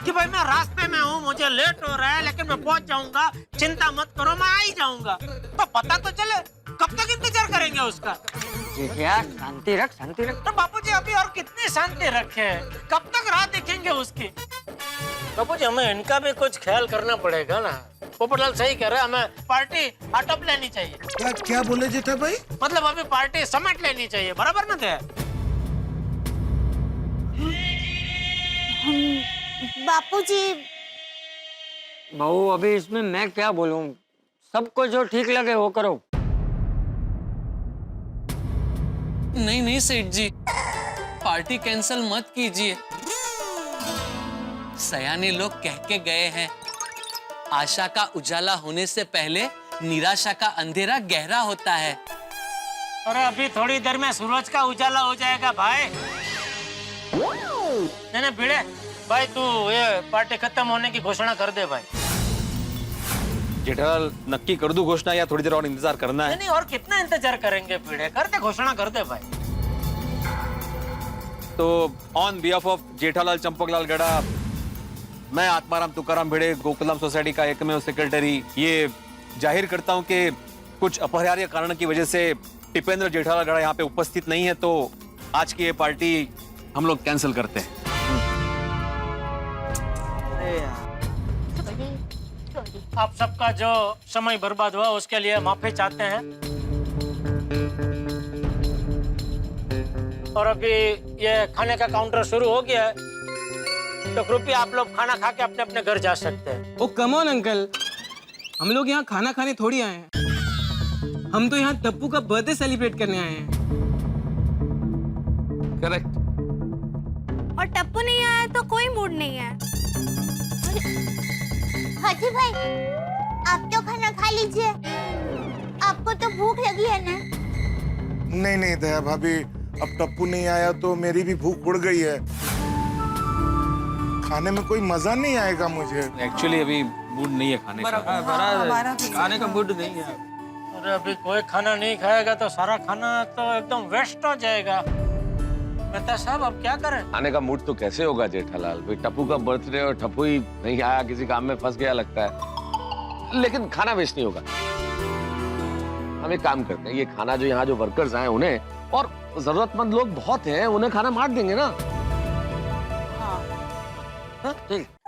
कि भाई मैं रास्ते में हूँ, मुझे लेट हो रहा है, लेकिन मैं पहुंच जाऊंगा, चिंता मत करो, मैं आ ही जाऊंगा। तो पता तो चले, कब तक इंतजार करेंगे उसका? यार शांति रख। तो बापूजी अभी और कितनी शांति रखे, कब तक राह देखेंगे उसकी? बापूजी हमें इनका भी कुछ ख्याल करना पड़ेगा ना। पोपटलाल सही कह रहा है, हमें पार्टी अटप लेनी चाहिए। क्या बोले जेठा भाई? मतलब अभी पार्टी समेट लेनी चाहिए, बराबर ना थे? बापूजी, बहू अभी इसमें मैं क्या बोलूं, सबको जो ठीक लगे वो करो। नहीं सेठ जी, पार्टी कैंसिल मत कीजिए। सयाने लोग कह के गए हैं, आशा का उजाला होने से पहले निराशा का अंधेरा गहरा होता है। अरे अभी थोड़ी देर में सूरज का उजाला हो जाएगा भाई। नहीं भिड़े भाई, तू ये पार्टी खत्म होने की घोषणा कर दे भाई। जेठालाल, नक्की कर दूं घोषणा या थोड़ी देर और इंतजार करना है? नहीं, और कितना इंतजार करेंगे भिड़े, करते घोषणा कर दे भाई। तो on behalf of Jethalal Champaklal गड़ा, मैं आत्माराम तुकाराम भिड़े, गोकुलम सोसाइटी का एकमेव सेक्रेटरी, ये जाहिर करता हूं कि कुछ अपरिहार्य कारण की वजह से टिपेंद्र जेठालाल गड़ा यहाँ पे उपस्थित नहीं है, तो आज की ये पार्टी हम लोग कैंसिल करते हैं। आप सबका जो समय बर्बाद हुआ उसके लिए माफी चाहते हैं। और अभी ये खाने का काउंटर शुरू हो गया है, तो कृपया आप लोग खाना खा के अपने अपने घर जा सकते हैं। ओ कम ऑन अंकल, हम लोग यहाँ खाना खाने थोड़ी आए हैं, हम तो यहाँ टप्पू का बर्थडे सेलिब्रेट करने आए हैं। करेक्ट। और टप्पू नहीं आया तो कोई मूड नहीं है। हाथी भाई, आप तो खाना खा लीजिए, आपको तो भूख लगी है ना? नहीं दया भाभी, अब टप्पू नहीं आया तो मेरी भी भूख उड़ गई है। खाने में कोई मजा नहीं आएगा मुझे। एक्चुअली अभी मूड नहीं है खाने का। खाने का मूड नहीं है। अरे अभी कोई खाना नहीं खाएगा तो सारा खाना तो एकदम वेस्ट हो जाएगा। मेहता साहब अब क्या करें? खाने का मूड तो कैसे होगा जेठालाल भाई, टप्पू का बर्थडे और टप्पू ही नहीं आया, किसी काम में फंस गया लगता है। लेकिन खाना वेस्ट नहीं होगा। हम एक काम करते हैं, ये खाना जो यहाँ जो वर्कर्स आए उन्हें, और जरूरतमंद लोग बहुत हैं, उन्हें खाना बांट देंगे ना।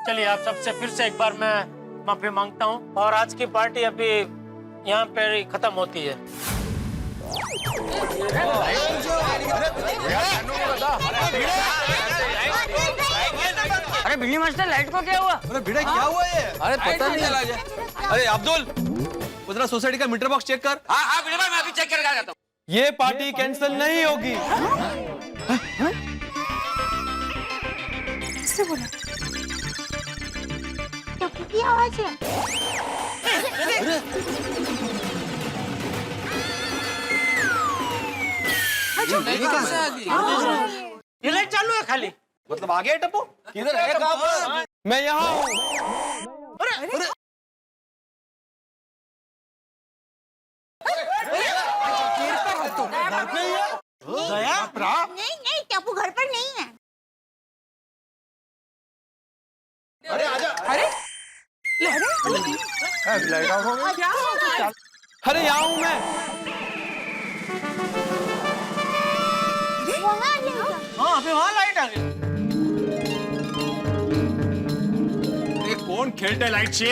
चलिए आप सबसे फिर से एक बार मैं माफी मांगता हूँ, और आज की पार्टी अभी यहाँ पे खत्म होती है। अरे बिल्ली मास्टर, लाइट को क्या हुआ? अरे भिड़ा क्या हुआ ये? अरे पता नहीं। अरे अब्दुल, वो जरा सोसाइटी का मीटर बॉक्स चेक कर। हाँ हाँ वीडियो भाई, मैं अभी चेक करके आ जाता हूँ। ये पार्टी कैंसिल नहीं होगी। किसने बोला? टप्पू की आवाज है। ये लाइट चालू है खाली। मतलब आ गया टप्पू? किधर है टप्पू? मैं यहाँ हूँ। नहीं नहीं, टप्पू घर पर नहीं है। अरे आजा। लाइट ऑफ हो गई। क्या हो रहा है? अरे यहाँ हूँ मैं। हाँ अभी वहाँ लाइट आ गई। ये कौन खेलता है लाइट से?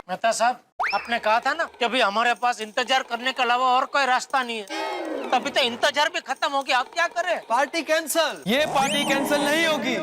मेहता साहब, आपने कहा था ना कि अभी हमारे पास इंतजार करने के अलावा और कोई रास्ता नहीं है। तभी तो इंतजार भी खत्म हो गया, अब क्या करें? Party cancel. ये पार्टी कैंसिल नहीं होगी।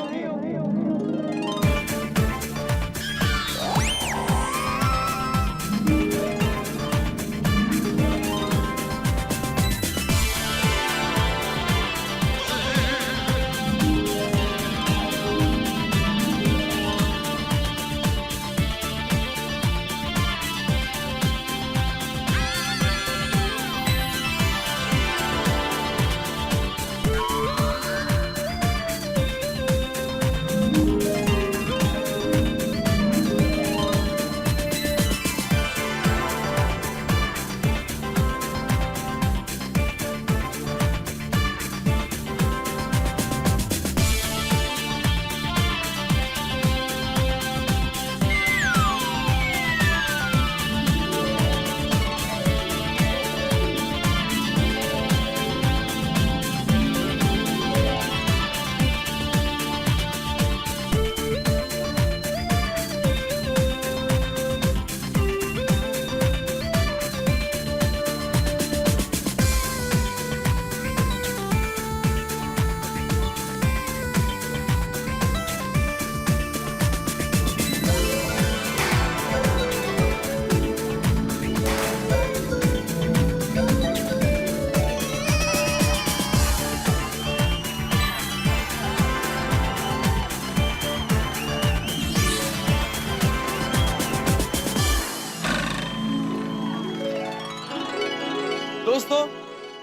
दोस्तों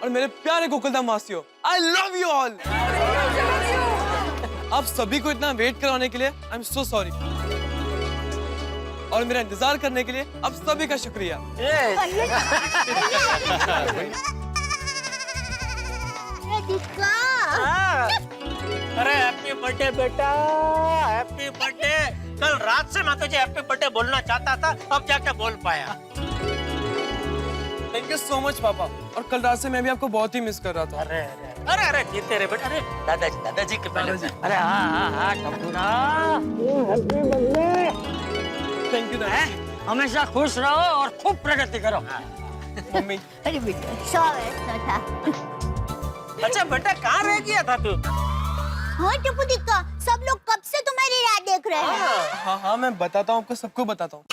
और मेरे प्यारे गोकुलधाम वासियों, आई लव यू ऑल। आप सभी को इतना वेट कराने के लिए आई एम सो सॉरी, और मेरा इंतजार करने के लिए आप सभी का शुक्रिया। अरे हैप्पी बर्थडे बेटा, हैप्पी बर्थडे। कल रात से मैं तुझे हैप्पी बर्थडे बोलना चाहता था, अब जाके बोल पाया। थैंक यू सो मच पापा। और कल रात से मैं भी आपको बहुत ही मिस कर रहा था। अरे अरे अरे अरे जीते रे बेटा। अरे दादाजी के पहले। अरे हाँ टप्पूरा, हैप्पी बर्थडे। थैंक यू दादाजी। हमेशा खुश रहो और खूब प्रगति करो। मम्मी। अरे बेटा, 100 वर्ष था। अच्छा बेटा, कहाँ रह गया था तू? हाँ टप्पू दिक्का, सब लोग कब से तुम्हारी राह देख रहे हैं। हाँ हाँ मैं बताता हूँ आपको, सबको बताता हूँ।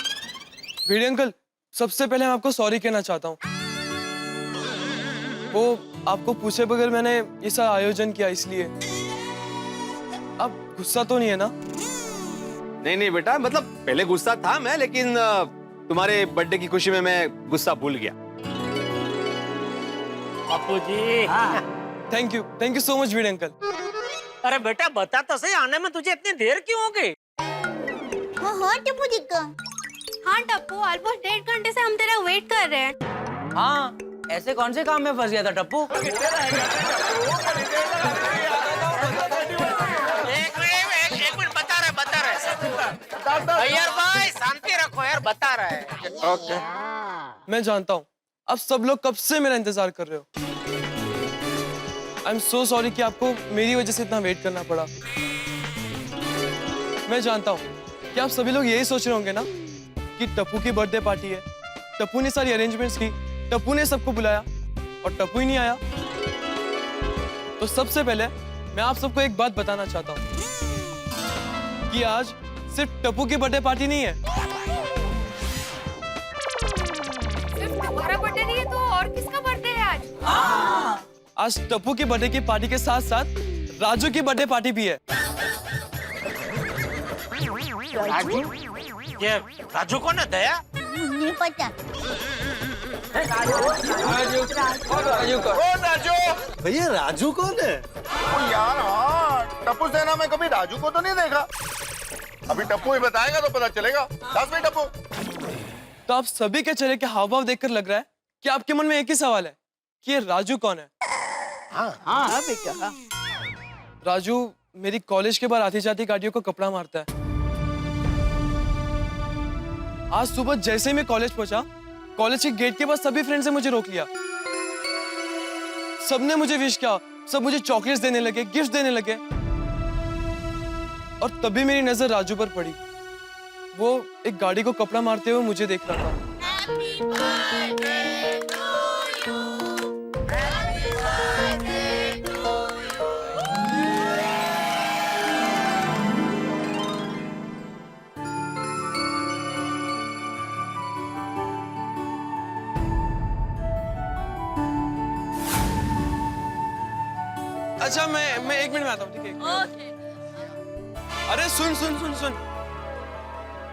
भिड़े अंकल, सबसे पहले मैं आपको सॉरी कहना चाहता हूँ। वो आपको पूछे बगैर मैंने ये सारा आयोजन किया, इसलिए आप गुस्सा तो नहीं है ना? नहीं नहीं बेटा, मतलब पहले गुस्सा था मैं, लेकिन तुम्हारे बर्थडे की खुशी में मैं गुस्सा भूल गया। बापूजी। Thank you so much Bhide uncle. अरे बेटा बता तो सही, आने में तुझे इतनी देर क्यों हो गई? हाँ टप्पू दिक्का। हाँ टप्पू, ऑलमोस्ट 1.5 घंटे से हम तेरा वेट कर रहे हैं। हाँ, ऐसे कौन से काम में फंस गया था टप्पू? एक मिनट, बता रहे। यार भाई शांति रखो यार, बता रहा है। ओके। मैं जानता हूँ आप सब लोग कब से मेरा इंतजार कर रहे हो। आई एम सो सॉरी कि आपको मेरी वजह से इतना वेट करना पड़ा। मैं जानता हूँ कि आप सभी लोग यही सोच रहे होंगे ना कि टप्पू की बर्थडे पार्टी है, टप्पू ने सारी अरेंजमेंट्स की, टप्पू ने सबको बुलाया और टप्पू ही नहीं आया। तो सबसे पहले मैं आप सबको एक बात बताना चाहता हूँ कि आज सिर्फ टप्पू की बर्थडे पार्टी नहीं है। सिर्फ तुम्हारा बर्थडे नहीं है तो और किसका बर्थडे है आज? आज टप्पू की बर्थडे की पार्टी के साथ साथ राजू की बर्थडे पार्टी भी है। राजू? ये राजू कौन है दया? नहीं पता। राजू भैया राजू कौन है? यार हाँ, टप्पू सेना में कभी राजू को तो नहीं देखा। अभी टप्पू ही बताएगा तो पता चलेगा। दस मिनट टप्पू। तो आप सभी के चेहरे के हाव भाव देखकर लग रहा है कि आपके मन में एक ही सवाल है कि ये राजू कौन है। हाँ बेटा। राजू मेरी कॉलेज के बाहर आती जाती गाड़ियों को कपड़ा मारता है। आज सुबह जैसे ही मैं कॉलेज पहुंचा, कॉलेज के गेट के पास सभी फ्रेंड्स ने मुझे रोक लिया। सबने मुझे विश किया, सब मुझे चॉकलेट्स देने लगे, गिफ्ट देने लगे। और तभी मेरी नजर राजू पर पड़ी। वो एक गाड़ी को कपड़ा मारते हुए मुझे देख रहा था। अच्छा मैं 1 मिनट में आता हूँ, ठीक है? अरे सुन सुन सुन सुन,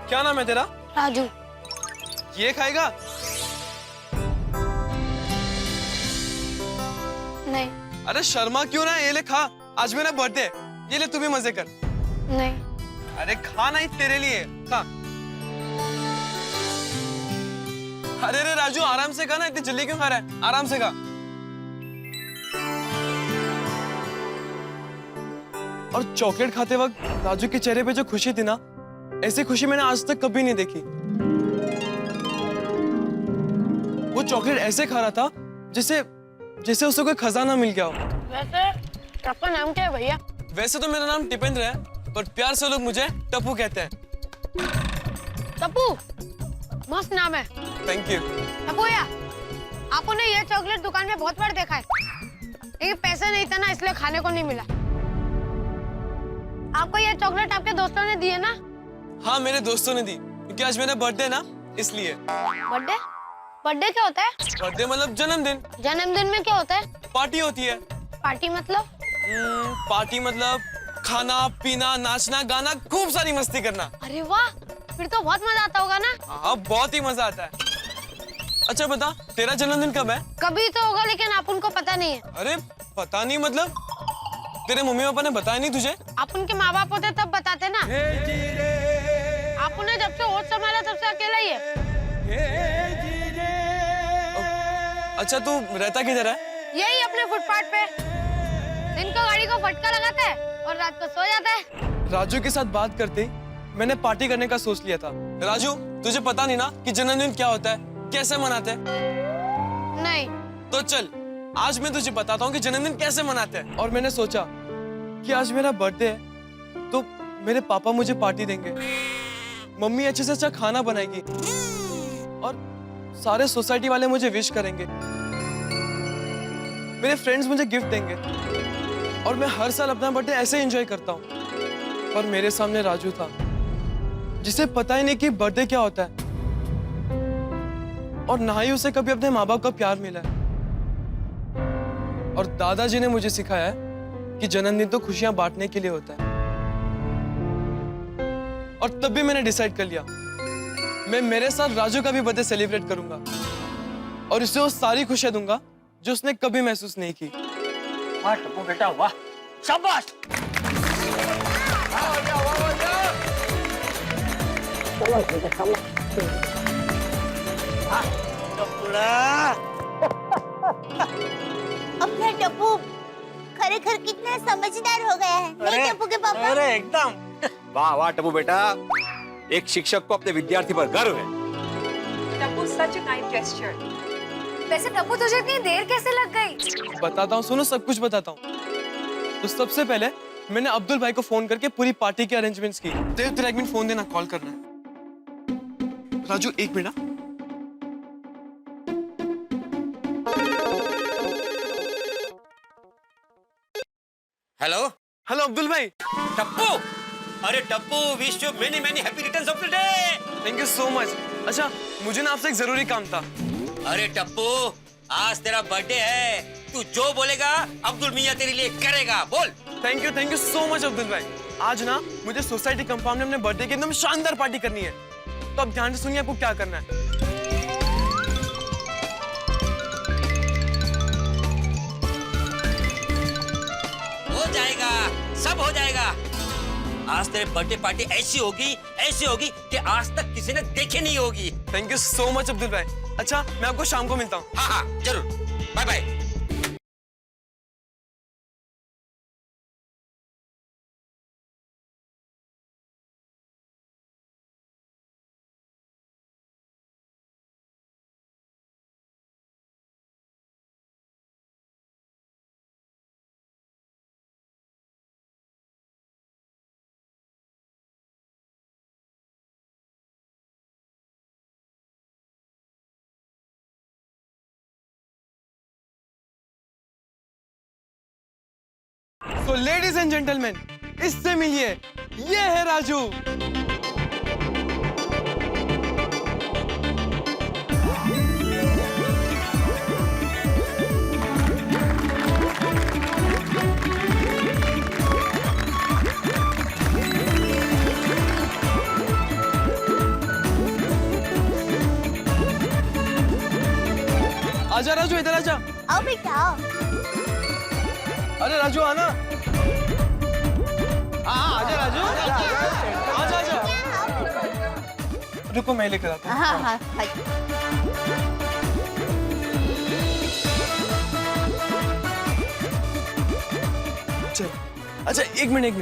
क्या नाम है तेरा? राजू। ये खाएगा? नहीं। अरे शर्मा क्यों ना, ये ले खा, आज मेरा बर्थडे है, ये ले तू भी मजे कर। नहीं। अरे खा नहीं, तेरे लिए खा। अरे रे राजू आराम से खा ना, इतनी जल्दी क्यों खा रहा है, आराम से खा। और चॉकलेट खाते वक्त राजू के चेहरे पे जो खुशी थी ना, ऐसी खुशी मैंने आज तक कभी नहीं देखी। वो चॉकलेट ऐसे खा रहा था जैसे उसे कोई खजाना मिल गया हो। वैसे आपका नाम क्या है भैया? वैसे तो मेरा नाम टिपेंद्र है, पर प्यार से लोग मुझे टप्पू कहते हैं। टप्पू, मस्त नाम है। Thank you. टप्पू भैया, आपने ये चॉकलेट दुकान में बहुत बार देखा है, लेकिन पैसे नहीं था ना, इसलिए खाने को नहीं मिला। आपको ये चॉकलेट आपके दोस्तों ने दी है ना? हाँ मेरे दोस्तों ने दी, क्योंकि आज मेरा बर्थडे है ना, इसलिए। बर्थडे? बर्थडे क्या होता है? बर्थडे मतलब जन्मदिन। जन्मदिन में क्या होता है? पार्टी होती है। पार्टी मतलब? पार्टी मतलब खाना पीना, नाचना गाना, खूब सारी मस्ती करना। अरे वाह, फिर तो बहुत मजा आता होगा ना? हाँ बहुत ही मजा आता है। अच्छा बता, तेरा जन्मदिन कब है? कभी तो होगा, लेकिन आप उनको पता नहीं है। अरे पता नहीं मतलब? तेरे मम्मी पापा ने बताया नहीं तुझे? आप उनके माँ बाप होते तब बताते ना। आपने जब से होश संभाला तब से अकेला ही है। अच्छा तू रहता किधर है? यही अपने फुटपाथ पे। दिन को गाड़ी को फटका लगाता है और रात को सो जाता है। राजू के साथ बात करते ही मैंने पार्टी करने का सोच लिया था। राजू तुझे पता नहीं ना कि जन्मदिन क्या होता है, कैसे मनाते हैं? नहीं। तो चल आज मैं तुझे बताता हूँ कि जन्मदिन कैसे मनाते हैं। और मैंने सोचा कि आज मेरा बर्थडे है तो मेरे पापा मुझे पार्टी देंगे, मम्मी अच्छे से अच्छा खाना बनाएगी और सारे सोसाइटी वाले मुझे विश करेंगे, मेरे फ्रेंड्स मुझे गिफ्ट देंगे और मैं हर साल अपना बर्थडे ऐसे एंजॉय करता हूँ। पर मेरे सामने राजू था जिसे पता ही नहीं कि बर्थडे क्या होता है और ना ही उसे कभी अपने माँ बाप का प्यार मिला है। और दादाजी ने मुझे सिखाया है कि जन्मदिन तो खुशियां बांटने के लिए होता है। और तब भी मैंने डिसाइड कर लिया मैं मेरे साथ राजू का भी बर्थडे सेलिब्रेट करूंगा और उसे वो सारी खुशियां दूंगा जो उसने कभी महसूस नहीं की। वाह टप्पू बेटा वाह, शाबाश। अपना टप्पू खरेखर कितना समझदार हो गया है, नहीं टप्पू के पापा? अरे एकदम। वाह वाह टप्पू बेटा, एक शिक्षक को अपने विद्यार्थी पर गर्व है। Tappu, such a kind gesture. वैसे टप्पू तुझे इतनी देर कैसे लग गई? बताता हूँ, सुनो सब कुछ बताता हूँ। तो सबसे पहले मैंने अब्दुल भाई को फोन करके पूरी पार्टी के अरेंजमेंट्स की। तेरा 1 मिनट फोन देना, कॉल करना है। Raju 1 minute. Hello hello Abdul भाई। टप्पू, अरे Tappu, wish you many many happy returns of the day. Thank you so much. अच्छा, मुझे ना आपसे एक जरूरी काम था। अरे टप्पू, आज तेरा बर्थडे है, तू जो बोलेगा अब्दुल मियां तेरे लिए करेगा, बोल। Thank you so much Abdul भाई। आज ना मुझे सोसाइटी कंपाउंड में अपने बर्थडे की एकदम शानदार पार्टी करनी है, तो आप ध्यान से सुनिए आपको क्या करना है। हो जाएगा, सब हो जाएगा। आज तेरे बर्थडे पार्टी ऐसी होगी कि आज तक किसी ने देखी नहीं होगी। Thank you so much Abdul भाई। अच्छा, मैं आपको शाम को मिलता हूँ। हाँ हाँ जरूर, बाय बाय। तो लेडीज एंड जेंटलमैन, इससे मिलिए, ये है राजू। आजा राजू, इधर आजा। आओ बेटा आओ। अरे राजू आना। हाँ आजा राजू, आजा आजा। रुको मैं लेकर आता हूँ। हाँ हाँ चल। अच्छा 1 मिनट।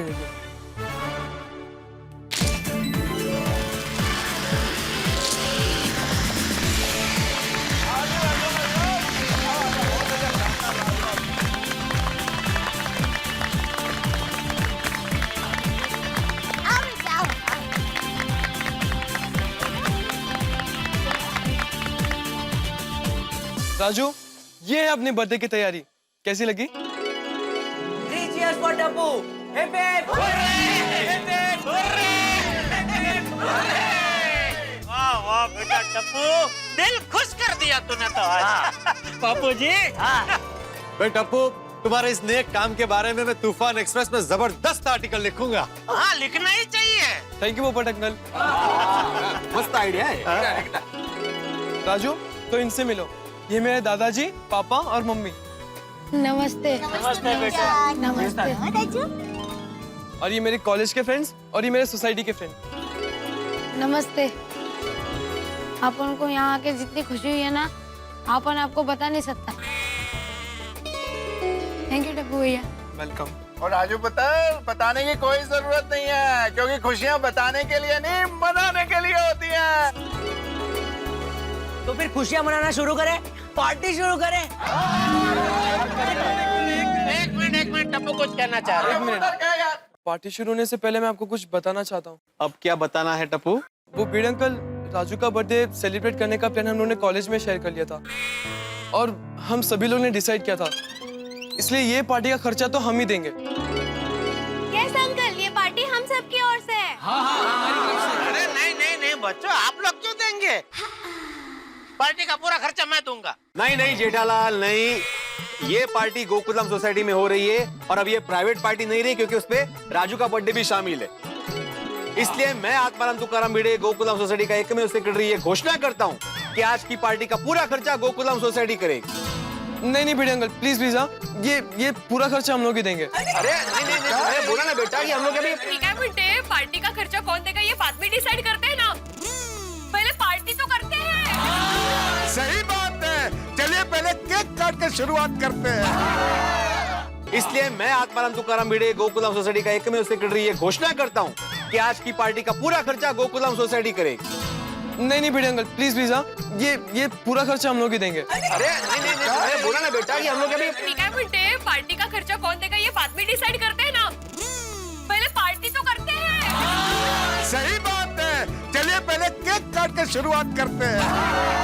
राजू, ये है अपने बर्थडे की तैयारी, कैसी लगी? 3 cheers for Tappu. Hip hip hurray, hip hip hurray, hip hip hurray. वाह वाह बेटा टप्पू, दिल खुश कर दिया तूने तो आज। बापू जी। भाई टप्पू, तुम्हारे इस नेक काम के बारे में मैं तूफान एक्सप्रेस में जबरदस्त आर्टिकल लिखूंगा। हाँ लिखना ही चाहिए। थैंक यू पोपट अंकल। मस्त आइडिया है। राजू, तो इनसे मिलो, ये मेरे दादाजी, पापा और मम्मी। नमस्ते। नमस्ते बेटा। नमस्ते। और ये मेरे कॉलेज के फ्रेंड्स और ये मेरे सोसाइटी के फ्रेंड। नमस्ते। अपन को यहाँ आके जितनी खुशी हुई है ना, अपन आपको बता नहीं सकता। थैंक यू टप्पू भैया। वेलकम। और राजू बताने की कोई जरूरत नहीं है, क्योंकि खुशियाँ बताने के लिए नहीं, मनाने के लिए होती हैं। तो फिर खुशियां मनाना शुरू करें, पार्टी शुरू करें। एक मिनट टप्पू कुछ कहना चाह रहा है। 1 मिनट। पार्टी शुरू होने से पहले मैं आपको कुछ बताना चाहता हूँ। अब क्या बताना है टप्पू? वो बीड़ अंकल, राजू का बर्थडे सेलिब्रेट करने का प्लान हम लोगों ने कॉलेज में शेयर कर लिया था, और हम सभी लोगों ने डिसाइड किया था, इसलिए ये पार्टी का खर्चा तो हम ही देंगे। यस अंकल, ये पार्टी हम सब की ओर से है। अरे नहीं बच्चों, आप लोग क्यों देंगे? पार्टी का पूरा खर्चा मैं दूंगा। नहीं जेठालाल नहीं, ये पार्टी गोकुलम सोसाइटी में हो रही है, और अब ये प्राइवेट पार्टी नहीं रही, क्योंकि उसमें राजू का बर्थडे भी शामिल है। इसलिए मैं आत्माराम तुकाराम भिड़े, गोकुलम सोसाइटी का एकमेव सेक्रेटरी, ये घोषणा करता हूँ कि आज की पार्टी का पूरा खर्चा गोकुलम सोसाइटी करेगी। नहीं भिड़े अंकल, प्लीज ये पूरा खर्चा हम लोग ही देंगे। अरे नहीं बोला ना बेटा कि हम लोग अभी। ठीक है बेटे, पार्टी का खर्चा कौन देगा ये बाद में डिसाइड करते हैं ना, पहले पार्टी तो करते हैं। सही बात है, चलिए पहले केक काट कर शुरुआत करते हैं। इसलिए मैं आत्माराम तुकाराम भिड़े, गोकुलम सोसाइटी का एकमेव सेक्रेटरी, ये घोषणा करता हूँ कि आज की पार्टी का पूरा खर्चा गोकुलम सोसाइटी करेगी। नहीं नहीं बेटे अंकल प्लीज प्लीज हाँ ये पूरा खर्चा हम लोग ही देंगे। अरे नहीं बोला ना बेटा कि हम लोग अभी मी काय म्हणते पार्टी का खर्चा कौन देगा ये बाद में डिसाइड करते हैं ना, पहले पार्टी तो करते हैं। सही बात है, चलिए पहले केक काट के शुरुआत करते हैं।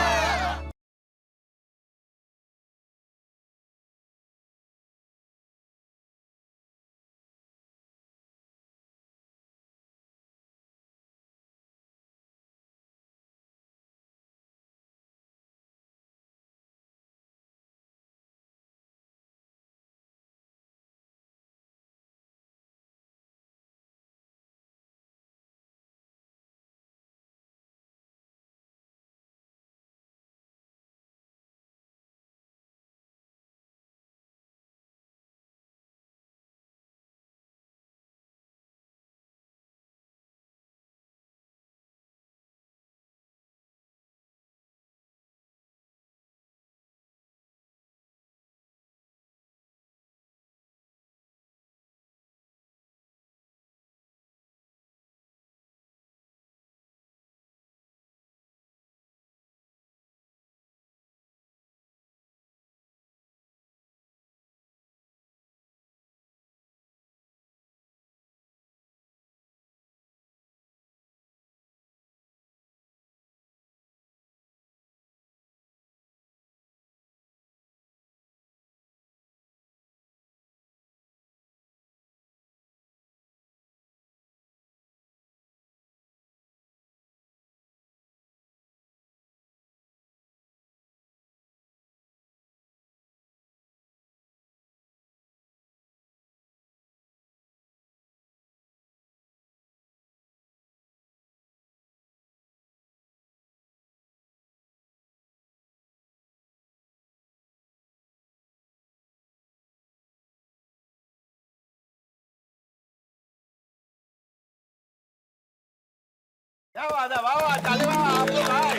क्या बात है, वाह वाह, ताली वाह, आप लोग भाई।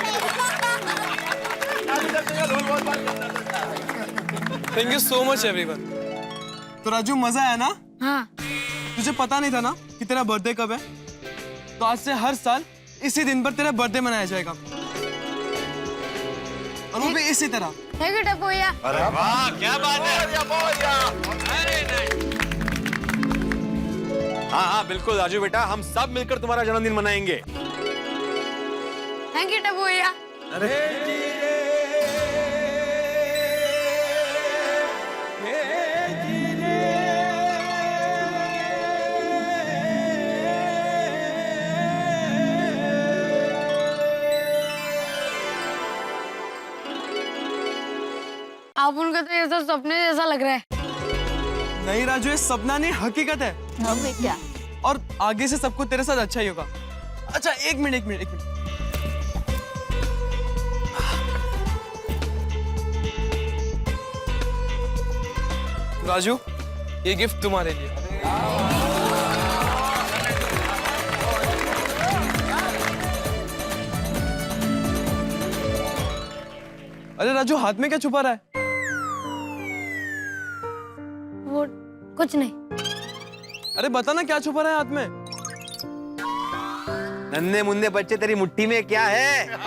Thank you so much everyone. तो राजू मजा आया ना? हाँ। तुझे पता नहीं था ना कि तेरा बर्थडे कब है? तो आज से हर साल इसी दिन पर तेरा बर्थडे मनाया जाएगा, और वो भी इसी तरह। थैंक यू टप्पू भैया। अरे वाह क्या बात है। हाँ हाँ बिल्कुल राजू बेटा, हम सब मिलकर तुम्हारा जन्मदिन मनाएंगे। थैंक यू टप्पू भैया। आप उनका तो ये सब सपने जैसा लग रहा है। नहीं राजू, ये सपना नहीं हकीकत है। क्या? और आगे से सबको तेरे साथ अच्छा ही होगा। अच्छा एक मिनट। राजू ये गिफ्ट तुम्हारे लिए। अरे राजू हाथ में क्या छुपा रहा है? वो कुछ नहीं। अरे बता ना क्या छुपा रहा है हाथ में? नन्हे मुन्ने बच्चे तेरी मुट्ठी में क्या है?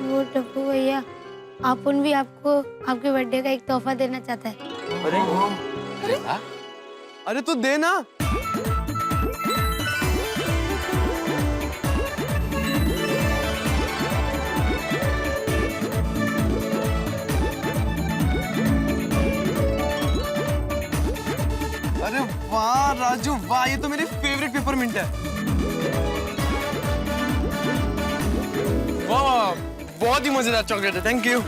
वो टप्पू भैया आपुन भी आपको आपके बर्थडे का एक तोहफा देना चाहता है। अरे तू दे ना। अरे वाह राजू वाह, ये तो मेरी फेवरेट पेपरमिंट है। वाह बहुत ही मजेदार चॉकलेट है, थैंक यू।